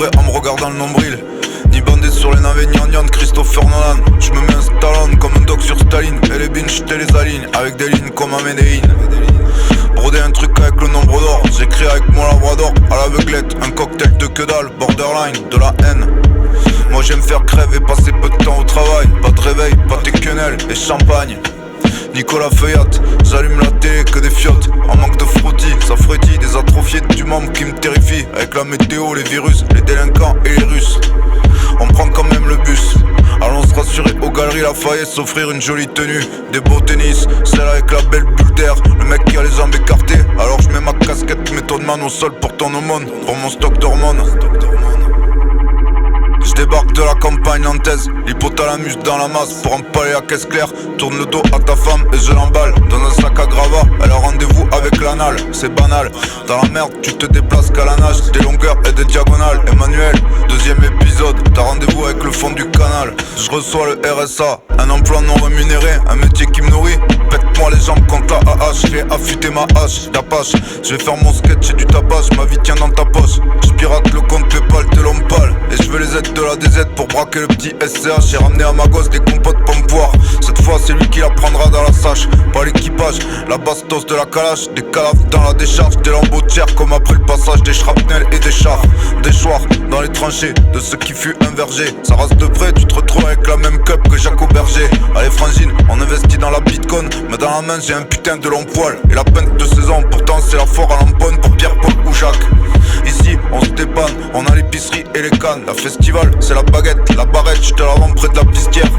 vrai en me regardant le nombril. Ni bandé sur les navets, ni de Christopher Nolan. J'me mets un Stallone comme un doc sur Staline. Et les bins j'te les aligne avec des lignes comme un Médéine. Broder un truc avec le nombre d'or. J'écris avec mon labrador à l'aveuglette. Un cocktail de que dalle, borderline, de la haine. Moi j'aime faire crève et passer peu de temps au travail. Pas de réveil, pâté quenelle et champagne. Nicolas Feuillat, j'allume la télé que des fiottes. En manque de frottis, ça frétille. Des atrophiés du membre qui me terrifient. Avec la météo, les virus, les délinquants et les Russes. On prend quand même le bus. Allons se rassurer aux galeries Lafayette, s'offrir une jolie tenue. Des beaux tennis, celle avec la belle bulle d'air. Le mec qui a les jambes écartées. Alors je mets ma casquette méthode man au sol pour ton aumône. Pour mon stock d'hormones. Je débarque de la campagne nantaise, l'hypothalamus dans la masse pour empaler la caisse claire. Tourne le dos à ta femme et je l'emballe dans un sac à gravat. Elle a rendez-vous avec l'anal, c'est banal. Dans la merde tu te déplaces qu'à la nage. Des longueurs et des diagonales. Emmanuel, deuxième épisode, t'as rendez-vous avec le fond du canal. Je reçois le RSA, un emploi non rémunéré, un métier qui me nourrit. Pète-moi les jambes contre la AH, j'ai affûté ma hache d'Apache. Je vais faire mon sketch et du tabac, ma vie tient dans ta poche. Je pirate le compte Paypal de l'homme pâle. Et je veux les aides de la DZ pour braquer le petit SCH. J'ai ramené à ma gosse des compotes pompoires. Cette fois c'est lui qui la prendra dans la sache. Pas l'équipage, la bastos de la calache. Des cadavres dans la décharge, des lambeaux de chair comme après le passage des shrapnels et des chars. Des choirs dans les tranchées de ce qui fut un verger. Ça rase de près, tu te retrouves avec la même cup que Jacques Auberger. Allez frangine, on investit dans la bitcoin. Mais dans la main j'ai un putain de long poil. Et la peinte de saison, pourtant c'est la foire à l'amponne pour Pierre, Paul ou Jacques. Ici on se dépanne, on a l'épicerie et les cannes. La festival c'est la baguette, la barrette, je te la vends près de la pistière.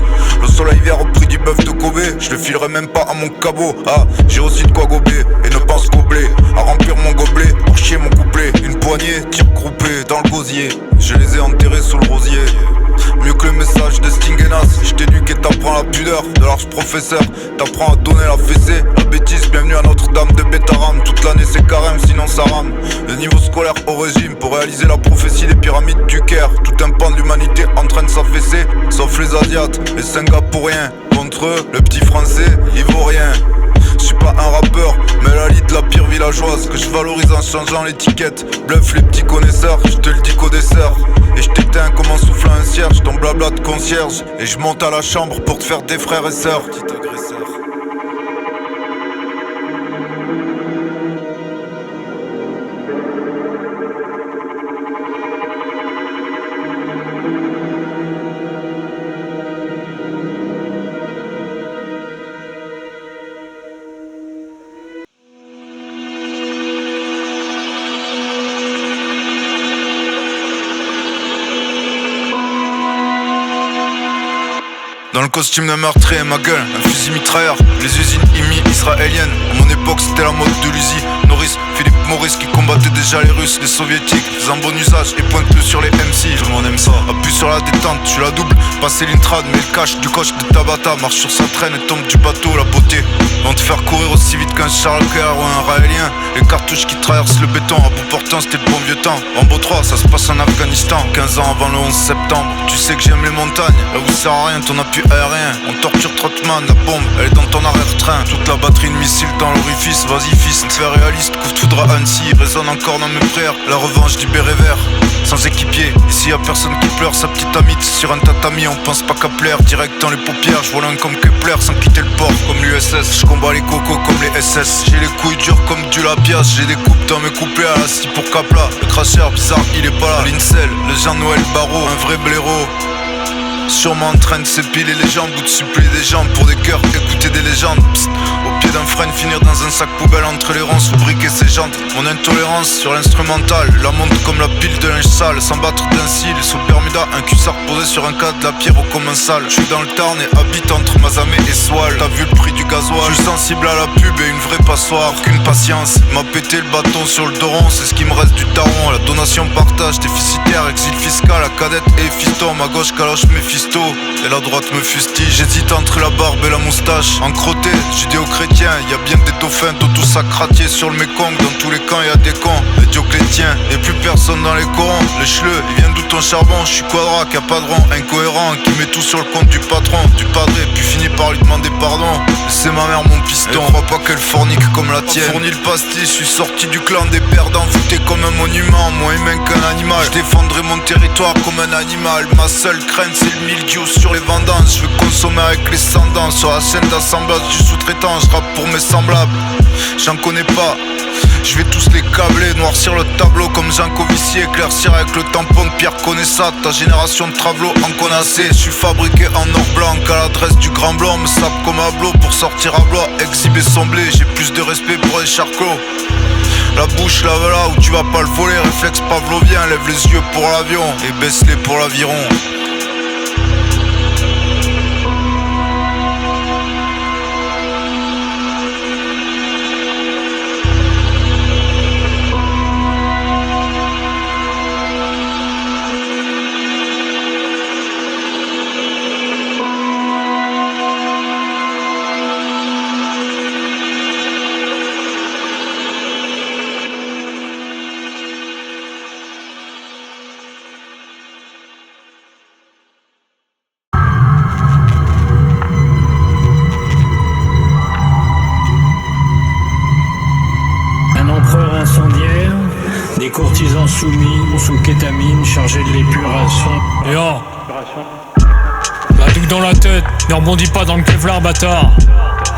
Le soleil vient au prix du bœuf de Kobe. Je le filerai même pas à mon cabot. Ah, j'ai aussi de quoi gober et ne pense qu'au blé. À remplir mon gobelet, pour chier mon couplet. Une poignée, tir groupé dans le gosier. Je les ai enterrés sous le rosier. Mieux que le message de Stingenas. Je t'éduque et t'apprends la pudeur de large professeur. T'apprends à donner la fessée. La bêtise, bienvenue à Notre-Dame de Bétaram. Toute l'année c'est carême, sinon ça rame. Le niveau scolaire au régime pour réaliser la prophétie des pyramides du Caire. Tout un pan de l'humanité en train de s'affaisser. Sauf les Asiates, les Singapouriens. Contre eux, le petit français, il vaut rien. Je suis pas un rappeur, mais la lit de la pire villageoise que je valorise en changeant l'étiquette. Bluff les petits connaisseurs, je te le dis qu'au dessert. Et je t'éteins comme en soufflant un cierge, ton blabla de concierge. Et je monte à la chambre pour te faire des frères et sœurs. Petit agresseur. Dans le costume d'un meurtrier, ma gueule, un fusil mitrailleur. Les usines israéliennes, à mon époque c'était la mode de l'Uzi. Norris, Philippe Maurice qui combattait déjà les Russes, les Soviétiques, faisant bon usage et pointe-le sur les MC. Tout le monde aime ça. Appuie sur la détente, tu la double, passer l'intrade, mais le cache du coche de Tabata. Marche sur sa traîne et tombe du bateau, la beauté. Vont te faire courir aussi vite qu'un Charles Kerr ou un Raélien. Les cartouches qui traversent le béton, à bout portant c'était le bon vieux temps. Rambo 3, ça se passe en Afghanistan, 15 ans avant le 11 septembre. Tu sais que j'aime les montagnes, là où ça sert à rien ton appui aérien. On torture Trotman, la bombe, elle est dans ton arrière-train. Toute la batterie de missiles dans l'orifice, vas-y fils, fais réaliste, coup de foudre à Annecy. Résonne encore dans mes prières, la revanche du béret vert. Sans équipier, ici y'a personne qui pleure sa petite amie. Sur un tatami, on pense pas qu'à plaire. Direct dans les paupières, je vole un comme Kepler sans quitter le port comme l'USS. Je combats les cocos comme les SS. J'ai les couilles dures comme du lapias. J'ai des coupes dans mes couplets à la scie pour Capla. Le cracheur bizarre, il est pas là. L'Incel, le Jean-Noël Barreau, un vrai blaireau. Sûrement en train de s'épiler les jambes ou de suppléer des jambes pour des cœurs, écouter des légendes. Psst, au pied d'un frein, finir dans un sac poubelle entre les ronces ou briquer ses jantes. Mon intolérance sur l'instrumental, la monte comme la pile de linge sale. Sans battre d'un cil, sous Bermuda, un cuissard posé sur un cadre, de la pierre au commensal. Je suis dans le Tarn et habite entre Mazamet et Soal. T'as vu le prix du gasoil? Je suis sensible à la pub et une vraie passoire. Qu'une patience, m'a pété le bâton sur le doron. C'est ce qui me reste du taron. La donation partage, déficitaire, exil fiscal. La cadette et fiston, ma gauche caloche mes fistos. Et la droite me fustille. J'hésite entre la barbe et la moustache. Encrotté, judéo-chrétien, Chrétien. Y'a bien des dauphins, d'auto sacratiers sur le Mékong. Dans tous les camps y'a des cons, les Dioclétiens. Et plus personne dans les corons. Les chleux, ils viennent d'où ton charbon? Je suis quadra, qui a pas de rond, incohérent, qui met tout sur le compte du patron, du padré, puis finit par lui demander pardon. C'est ma mère mon piston. Elle croit pas qu'elle fornique comme la tienne. Fourni le pastis, je suis sorti du clan des perdants. Fouté comme un monument, moins humain qu'un animal. Je défendrai mon territoire comme un animal. Ma seule crainte c'est le mildiou sur les vendanges. Je veux consommer avec les cendants. Sur la chaîne d'assemblage du sous-traitant, je rappe pour mes semblables. J'en connais pas, je vais tous les câbler, noircir le tableau comme Jean Covici, éclaircir avec le tampon de Pierre Conessa. Ta génération de travelots en connassé. Je suis fabriqué en or blanc à l'adresse du grand blanc. Me sape comme à blot pour sortir à blois, exhiber son blé. J'ai plus de respect pour les charclos. La bouche lave là où tu vas pas le voler. Réflexe pavlovien, lève les yeux pour l'avion et baisse-les pour l'aviron. Des courtisans soumis sous kétamine chargés de l'épuration. Et oh, la douille dans la tête, ne rebondis pas dans le Kevlar bâtard.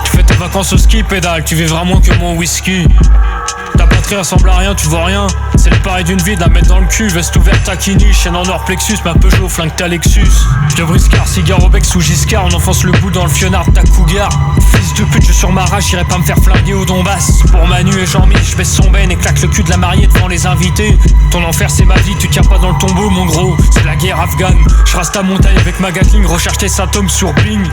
Tu fais tes vacances au ski pédale, tu vivras moins que mon whisky. Ta patrie ressemble à rien, tu vois rien. C'est le pari d'une vie de la mettre dans le cul. Veste ouverte, taquini, chaîne en or plexus. Ma Peugeot, flingue ta Lexus. Je te briscard, cigare au bec sous Giscard. On enfonce le bout dans le fionnard de ta cougar. Fils de pute, je suis sur ma rage, j'irai pas me faire flinguer au Donbass. Pour Manu et Jean-Mi, je baisse son ben et claque le cul de la mariée devant les invités. Ton enfer c'est ma vie, tu tiens pas dans le tombeau mon gros. C'est la guerre afghane, je rase ta montagne avec ma Gatling. Recherche tes symptômes sur Bing.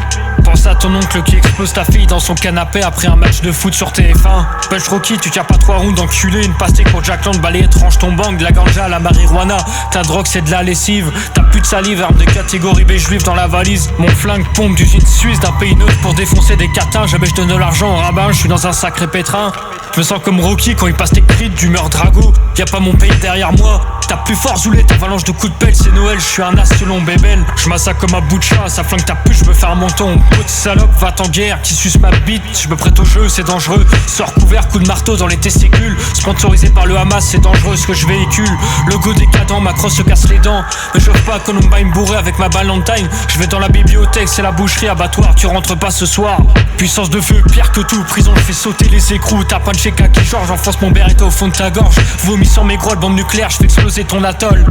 Pense à ton oncle qui explose ta fille dans son canapé après un match de foot sur TF1. Punch Rocky, tu tiens pas 3 rounds d'enculé. Une pastille pour Jackland, balayer tranche ton bang. De la ganja à la marijuana, ta drogue c'est de la lessive. T'as plus de salive, arme de catégorie B juive dans la valise. Mon flingue pompe d'usine suisse d'un pays neutre pour défoncer des catins. Jamais je donne de l'argent au rabbin, je suis dans un sacré pétrin. Je me sens comme Rocky quand il passe tes cris d'humeur drago. Y'a pas mon pays derrière moi. T'as plus fort Zoulé, ta avalanche de coups de pelle, c'est Noël, je suis un as selon Bébel. Je massacre comme un bout de chat, ça flingue ta pute, je me fais un menton. Peau de salope, va en guerre, qui suce ma bite. Je me prête au jeu, c'est dangereux. Sors couvert, coup de marteau dans les testicules. Sponsorisé par le Hamas, c'est dangereux ce que je véhicule. Logo décadent, ma crosse se casse les dents. Me chauffe pas, Columbine bourré avec ma Valentine. Je vais dans la bibliothèque, c'est la boucherie, abattoir, tu rentres pas ce soir. Puissance de feu, pire que tout, prison, je fais sauter les écrous. T'as pas de chez Kaki George, j'enfonce mon Beretta au fond de ta gorge. Vomissant mes grolles, bombe nucléaire, je fais exploser ton atoll.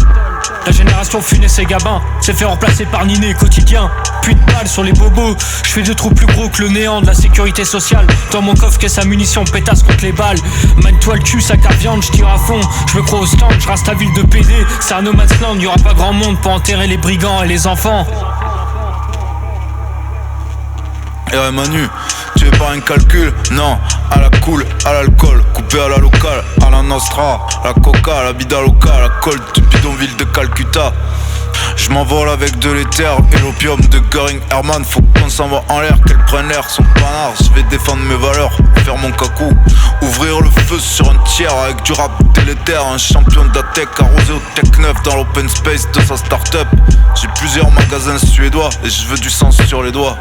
La génération funeste et Gabin s'est fait remplacer par Niné quotidien. Puis de balles sur les bobos, je fais 2 trous plus gros que le néant de la sécurité sociale. Dans mon coffre qu'est sa munition, pétasse contre les balles. Mène-toi le cul, sac à viande, je tire à fond. Je me crois au stand, je rase ta ville de PD. C'est un no man's land, y'aura pas grand monde pour enterrer les brigands et les enfants. Et ouais Manu, tu es pas un calcul, non, à la cool, à l'alcool, coupé à la locale, à la Nostra, la coca, à la bida locale, la colle du bidonville de Calcutta. Je m'envole avec de l'éther et l'opium de Göring Herman. Faut qu'on s'envoie en l'air, qu'elle prenne l'air, son panard. Je vais défendre mes valeurs, faire mon cacou. Ouvrir le feu sur un tiers avec du rap délétère. Un champion d'Atec arrosé au Tech 9 dans l'open space de sa start-up. J'ai plusieurs magasins suédois et je veux du sang sur les doigts.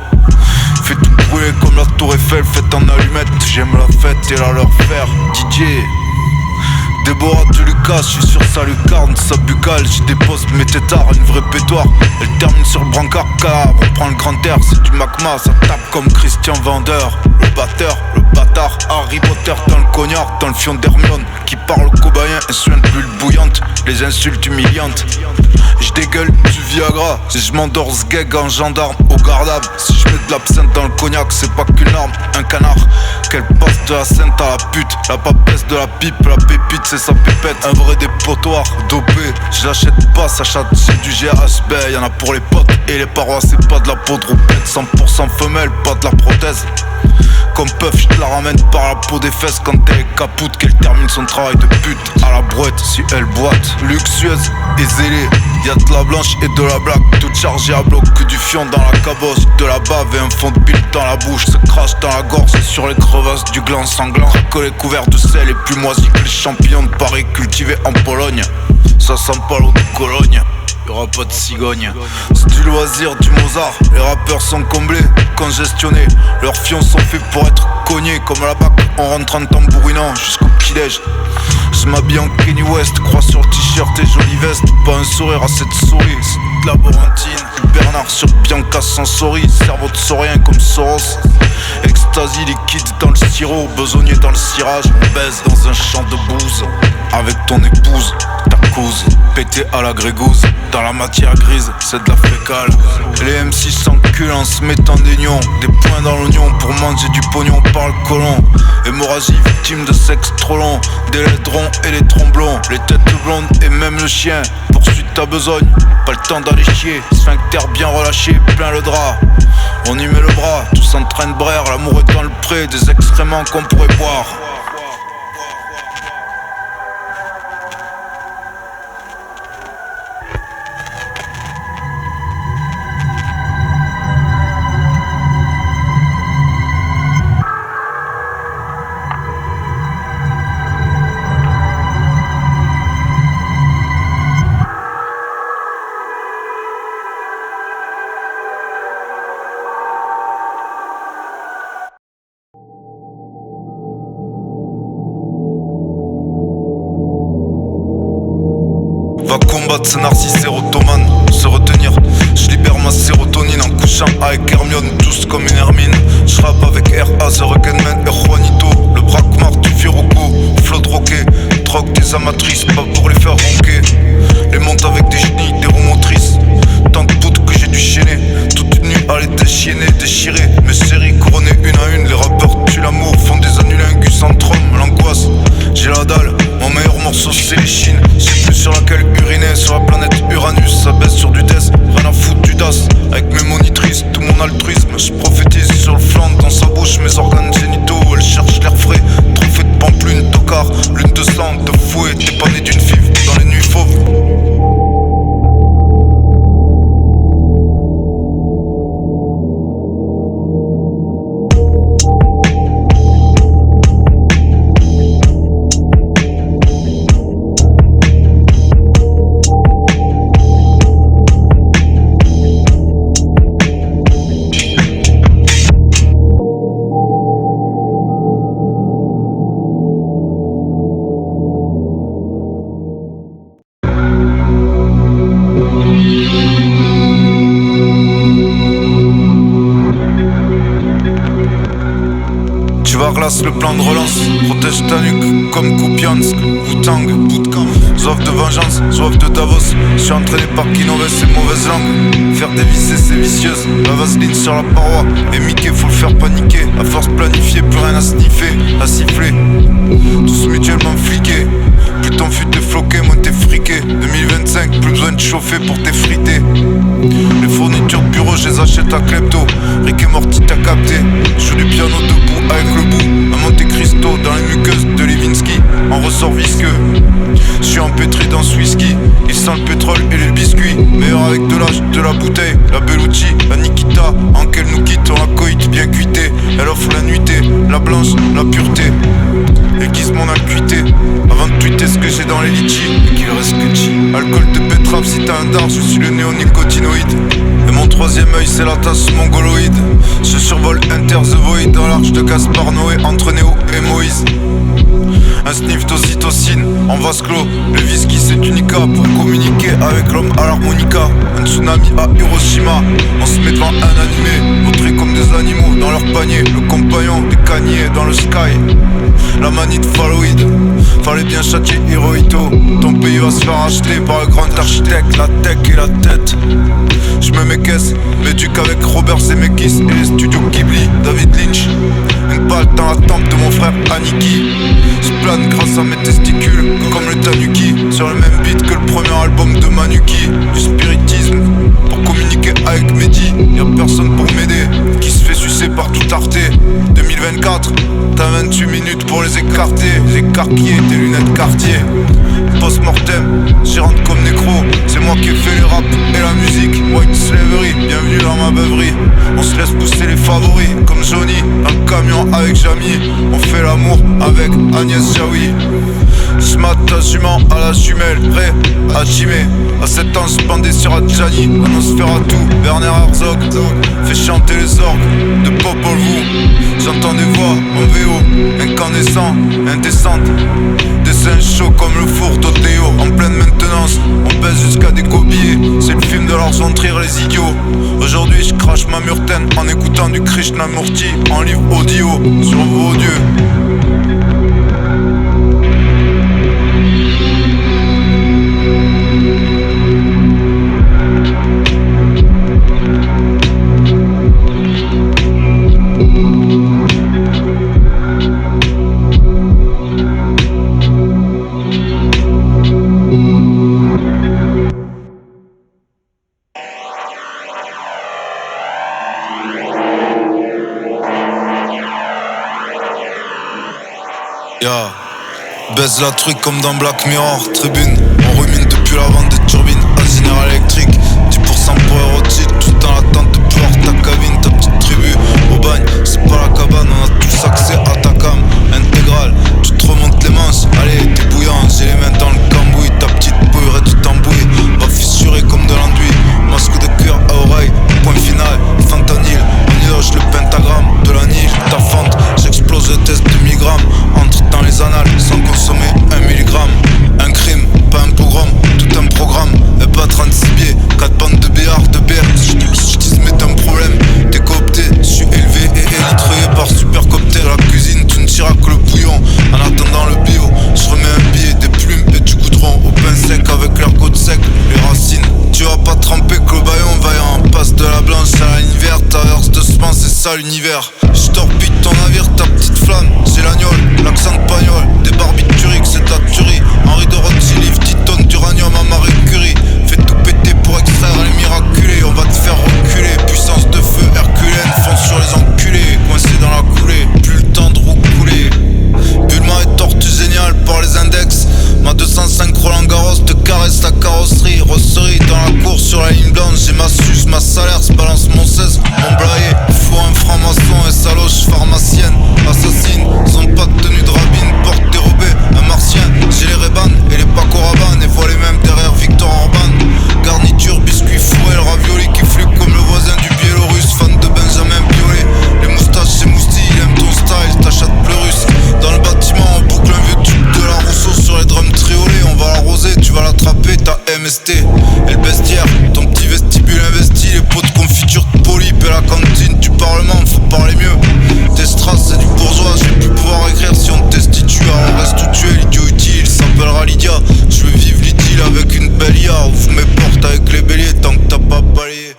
Fais tout brûler comme la tour Eiffel, faites en allumette. J'aime la fête et la leur faire. DJ Déborah de Lucas, je suis sur sa lucarne, sa buccale, j'y dépose mes tétards, une vraie pétoire. Elle termine sur le brancard, car on prend le grand air, c'est du magma, ça tape comme Christian Vendeur. Le batteur, le bâtard, Harry Potter dans le cognard, dans le fion d'Hermione, qui parle au cobayen, insulte l'huile bouillante, les insultes humiliantes. Je dégueule du Viagra, si je m'endors sgeg en gendarme au gardable. Si je mets de l'absinthe dans le cognac, c'est pas qu'une arme, un canard. Qu'elle passe de la sainte à la pute, la papesse de la pipe, la pépite c'est sa pépette. Un vrai dépotoir, dopé, je l'achète pas, ça chatte, c'est du GHB. Y'en a pour les potes et les parois, c'est pas de la peau de roupette. 100% femelle, pas de la prothèse. comme puff, je te la ramène par la peau des fesses quand elle est capoute, qu'elle termine son travail de pute à la brouette si elle boite. Luxueuse et zélée, y'a de la blanche et de la black, toute chargée à bloc, que du fion dans la cabosse, de la bave et un fond de pile dans la bouche, se crache dans la gorge et sur les crevasses du gland sanglant, racolé couvert de sel et plus moisi que les champignons de Paris cultivés en Pologne. Ça sent pas l'eau de Cologne, y'aura pas de cigogne. C'est du loisir, du Mozart. Les rappeurs sont comblés, congestionnés. Leurs fions sont faits pour être cognés. Comme à la bac, on rentre en tambourinant jusqu'au petit-déj. Je m'habille en Kanye West, croix sur le t-shirt et jolie veste. Pas un sourire à cette souris, c'est de laborantine. Bernard sur Bianca Sensori, cerveau de saurien comme Soros. Ecstasy liquide dans le sirop, besogné dans le cirage. On baise dans un champ de bouse avec ton épouse, ta couse, pété à la grégouze. Dans la matière grise, c'est de la fécale. Les MC s'enculent en se mettant des nions, des points dans l'oignon pour manger du pognon par le colon. Hémorragie, victime de sexe trop long, des laiderons et les tromblons, les têtes blondes et même le chien. Poursuite ta besogne, pas le temps d'aller chier. Sphincter bien relâché, plein le drap. On y met le bras, tous en train de braire. L'amour est dans le pré, des excréments qu'on pourrait boire. Va combattre ce narcisse érotomane, se retenir. Je libère ma sérotonine en couchant avec Hermione, tous comme une hermine. Je rappe avec R.A. The Rocketman et Juanito. Le braquemar du Firoco, flot de roquet. Drogue des amatrices, pas pour les faire ronquer. Les monte avec des chenilles, des roues motrices. Tant de poutres que j'ai dû chaîner. Toute une nuit à les déchienner, déchirer. Mes séries couronnées une à une. Les rappeurs tuent l'amour, font des annulingus en trombe. L'angoisse, j'ai la dalle. Mon meilleur morceau c'est les chines. J'ai plus sur laquelle uriner. Sur la planète Uranus, ça baisse sur du death. Rien à foutre du DAS. Avec mes monitrices, tout mon altruisme. Je prophétise sur le flanc, dans sa bouche mes organes génitaux. Elle cherche l'air frais, trophée de pampelune, tocard. Lune de sang, de fouet, t'es pas né d'une five. Dans les nuits fauves. Glace le plan de relance, protège ta nuque comme Kupiansk, Wu-Tang, Bootcamp. Soif de vengeance, soif de Davos. Je suis entraîné par Kinoves et mauvaise langue. Faire dévisser c'est vicieuse, la vaseline sur la paroi. Et Mickey faut le faire paniquer. À force planifiée, plus rien à sniffer, à siffler. Tous mutuellement fliqués. Plus ton fut t'es floqué, moins t'es friqué. 2025, plus besoin de chauffer pour t'effriter. Les fournitures de bureau, je les achète à Klepto. Rick et Morty t'as capté. Je joue du piano debout avec le bout. Un Monte Cristo dans les muqueuses de Levinsky. En ressort visqueux. Je suis empêtré dans ce whisky. Il sent le pétrole et les biscuits. Meilleur avec de l'âge, de la bouteille. La Bellucci, la Nikita. En qu'elle nous quitte, on la coïte bien cuitée. Elle offre la nuitée, la blanche, la pureté. Aiguise mon acuité. Avant de tweeter ce que j'ai dans les litchis. Et qu'il reste que chi. Alcool de betterave, si t'as un dard, je suis le néonicotinoïde. Et mon troisième œil c'est la tasse mongoloïde. Je survole Enter the Void dans l'arche de Gaspard Noé entre Néo et Moïse. Un sniff d'ocytocine en vase clos. Le whisky c'est unica pour communiquer avec l'homme à l'harmonica. Un tsunami à Hiroshima. On se met devant un animé, vautrés comme des animaux dans leur panier. Le compagnon des caniers dans le sky. La manie de phalloïde. Fallait bien châtier Hirohito. Ton pays va se faire acheter par le grand architecte. La tech et la tête. Je me m'écaisse, m'éduque avec Robert Zemeckis et les studios Ghibli. David Lynch. Une balle dans la tempe de mon frère Aniki. Je plane grâce à mes testicules comme le Tanuki. Sur le même beat que le premier album de Manuki. Du spiritisme pour communiquer avec Mehdi. Y'a personne pour m'aider, qui se fait sucer par tout Arte. 2000 2024. T'as 28 minutes pour les écarter, les écarquiller, tes lunettes Cartier. Post-mortem, j'y rentre comme nécro. C'est moi qui ai fait le rap et la musique. White slavery, bienvenue dans ma beuverie. On se laisse pousser les favoris, comme Johnny, dans le camion avec Jamie. On fait l'amour avec Agnès Jaoui. Smat à jument à la jumelle, prêt à Jimé. À 7 ans, je pendais sur Adjani. Nosferatu, Werner Herzog fait chanter les orgues de Popol Vuh. J'entends des voix en VO, incandescent, indécente. Dessin chaud comme le four d'Oteo. En pleine maintenance, on baisse jusqu'à des copiers. C'est le film de Lars von Trier, les idiots. Aujourd'hui, je crache ma murtaine en écoutant du Krishnamurti en livre audio sur vos dieux. Yeah. Baise la truc comme dans Black Mirror. Tribune, on rumine depuis la vente des turbines à General Electric. 10% pour Aerotic, tout en attente de pouvoir ta cabine, ta petite tribu au bagne. C'est pas la cabane, on a tous accès à ta cam intégrale. Tu te remontes les manches, allez t'es bouillant. J'ai les mains dans le cambouis, ta petite poudre du tambouille va fissurer comme de l'enduit. Masque de cuir à oreille, point final, fentanyl. On y loge le pentagramme de la Nile, ta fente. J'explose le test de milligrammes. Entre dans les annales sans consommer 1 milligramme. Un crime, pas un pogrom, tout un programme. Et pas 36 biais, 4 bandes de billards, de bière. Je dis mais t'as un problème, t'es coopté. Je suis élevé et élitreillé par super cocktail. La cuisine, tu ne tiras que le bouillon. En attendant le bio, je remets un billet, des plumes et du goudron. Au pain sec avec l'ergot de sec, les racines. Tu vas pas tremper que le baillon vaillant. Passe de la blanche à la ligne verte. Traverse de semence, c'est ça l'univers. Je torpille ton navire, ta petite flamme. J'ai l'agnole, l'accent de pagnol. Des barbituriques, c'est ta tuerie. Henri de Rothschild, livre 10 tonnes d'uranium à Marie Curie. Fais tout péter pour extraire les miraculés. On va te faire reculer. Puissance de feu herculéenne, fonce sur les enculés. Coincé dans la coulée, plus le temps de roucouler. Bulma et tortue géniale par les index. Ma 205 Roland Garros te caresse la carrosserie. Rosserie dans la course sur la ligne blanche. J'ai ma suce, ma salaire, se balance mon 16, mon blaye. Faut un franc-maçon et saloche pharmacienne. Assassine, sont pas de tenue de rabine, porte dérobée, un martien. J'ai les Ray-Ban et les Paco Rabanne. Et vois les mêmes derrière Victor Orban. Garniture, biscuit fourré, le ravioli qui fluque comme le voisin du Biélorusse. Fan de Benjamin Biolay. Les moustaches c'est Mousti, il aime ton style, ta chatte pleurus. Dans le bâtiment on boucle un vieux tube de la Rousseau sur les drums triolés. On va l'arroser, tu vas l'attraper, ta MST. Et le bestiaire, ton petit vestibule investi. Les pots de confiture de polype et la cantine du Parlement, faut parler mieux. Tes strass c'est du bourgeois, j'ai plus pouvoir écrire si on te destitue. Alors reste où tu es, l'idiot utile, il s'appellera Lydia. Je veux vivre l'idylle avec une belle IA. Ouvre mes portes avec les béliers tant que t'as pas balayé.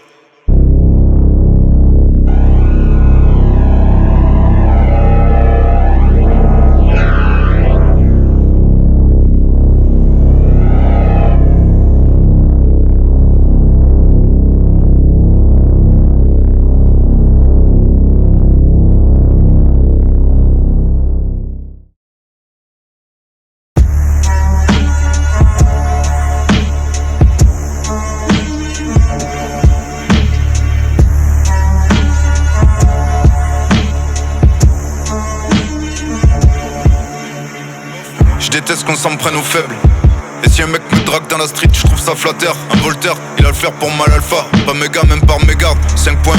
Je déteste qu'on s'en prenne aux faibles. Et si un mec me drague dans la street, je trouve ça flatteur. Un Voltaire, il a le faire pour mal alpha. Pas méga, même par mégarde. 5.20,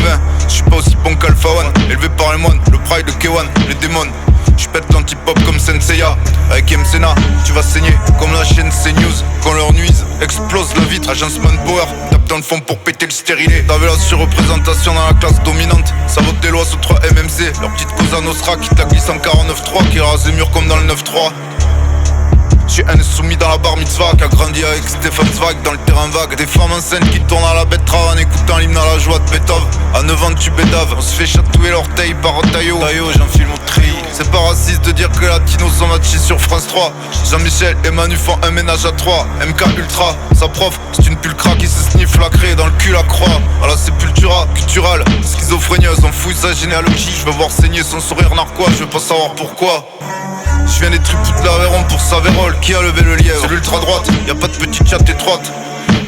je suis pas aussi bon qu'Alpha One. Élevé par les moines, le pride de K1, les démons. Je pète l'anti-pop comme Senseiya. Avec MCNA, tu vas saigner comme la chaîne CNews. Quand leur nuise, explose la vitre. Agence Manpower, tape dans le fond pour péter le stérilet. T'avais la surreprésentation dans la classe dominante. Ça vote des lois sous 3 MMC. Leur petite Cosa Nostra qui t'a glisse en 49.3. Qui rase les murs comme dans le 9.3. J'ai un soumis dans la bar mitzvah qui a grandi avec Stéphane Zweig dans le terrain vague. Des femmes enceintes qui tournent à la betterave en écoutant l'hymne à la joie de Beethoven. À 9 ans tu bédaves, on se fait chatouiller l'orteil par Taillot. J'enfile mon tri. C'est pas raciste de dire que les latinos sont matchés sur France 3. Jean-Michel et Manu font un ménage à 3. MK Ultra, sa prof, c'est une pulcra qui se sniffe la craie dans le cul la croix. À la sépultura, culturale, schizophrénieuse, on fouille sa généalogie. Je veux voir saigner son sourire narquois, je veux pas savoir pourquoi. Je viens des tripes de l'Aveyron pour Savérol. Qui a levé le lièvre? C'est l'ultra droite, y'a pas de petite chatte étroite.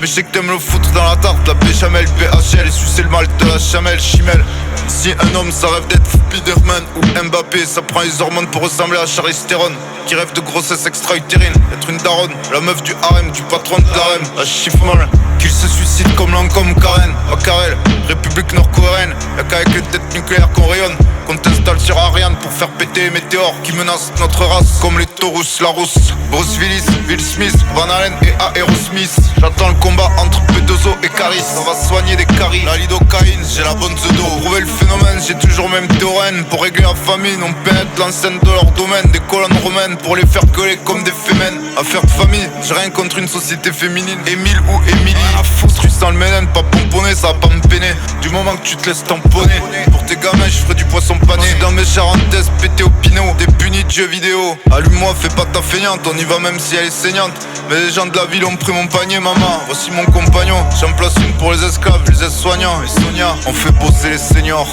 Mais je sais que t'aimes le foutre dans la tarte, la béchamel, PHL et sucer le mal de la chamelle, chimelle. Si un homme ça rêve d'être Spiderman ou Mbappé, ça prend les hormones pour ressembler à Charlize Theron, qui rêve de grossesse extra-utérine, être une daronne, la meuf du harem, du patron de l'harem, à chiffre-mal, qu'il se suicide comme Lancôme Karen, à Karel, République nord-coréenne, y'a qu'avec les têtes nucléaires qu'on rayonne, qu'on t'installe sur Ariane pour faire péter les météores qui menacent notre race, comme les Taurus, la Rousse, Bruce Willis, Will Smith, Van Halen et Aerosmith. J'attends le combat entre P2O et Caris, on va soigner des caries, la lidocaïne, j'ai la bonne pseudo. Pour prouver le phénomène, j'ai toujours même théorème. Pour régler la famine, on pénètre l'enceinte de leur domaine. Des colonnes romaines pour les faire coller comme des fémènes. Affaire de famille, j'ai rien contre une société féminine. Émile ou Émilie, à foutre, tu sens le ménène, pas pomponné, ça va pas me peiner. Du moment que tu te laisses tamponner, pour tes gamins, je ferai du poisson pané. Dans mes charentaises, pété au pinot, des punis de jeux vidéo. Allume-moi, fais pas ta feignante, on y va même si elle est saignante. Mais les gens de la ville ont pris mon panier, maman. Voici mon compagnon, j'en place une pour les esclaves, les aides-soignants. Et Sonia, on fait bosser les seniors.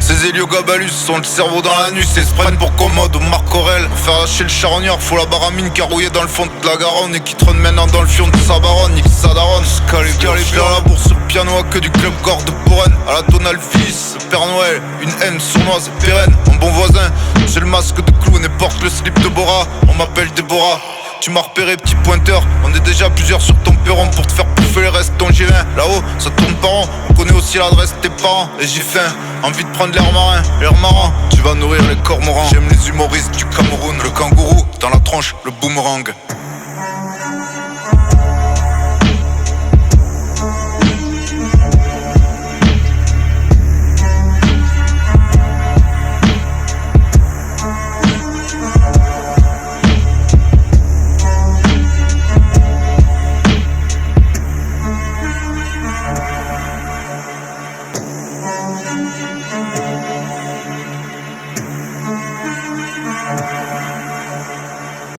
Ces héliogabalus sont le cerveau dans l'anus et se prennent pour commode ou Marc Aurel. Pour faire lâcher le charognard, faut la baramine carouillée dans le fond de la Garonne et qui trône maintenant dans le fion de sa baronne. Nique sa daronne, calé bien la bourse sur piano à que du club corps de Bourren. À la tonale fils, Père Noël, une haine sournoise et pérenne. Mon bon voisin, j'ai le masque de clown et porte le slip de Bora. On m'appelle Déborah. Tu m'as repéré petit pointeur, on est déjà plusieurs sur ton perron pour te faire bouffer les restes ton G20. Là-haut, ça tourne par an, on connaît aussi l'adresse de tes parents. Et j'ai faim, envie de prendre l'air marin, l'air marrant. Tu vas nourrir les cormorans, j'aime les humoristes du Cameroun. Le kangourou, dans la tronche, le boomerang.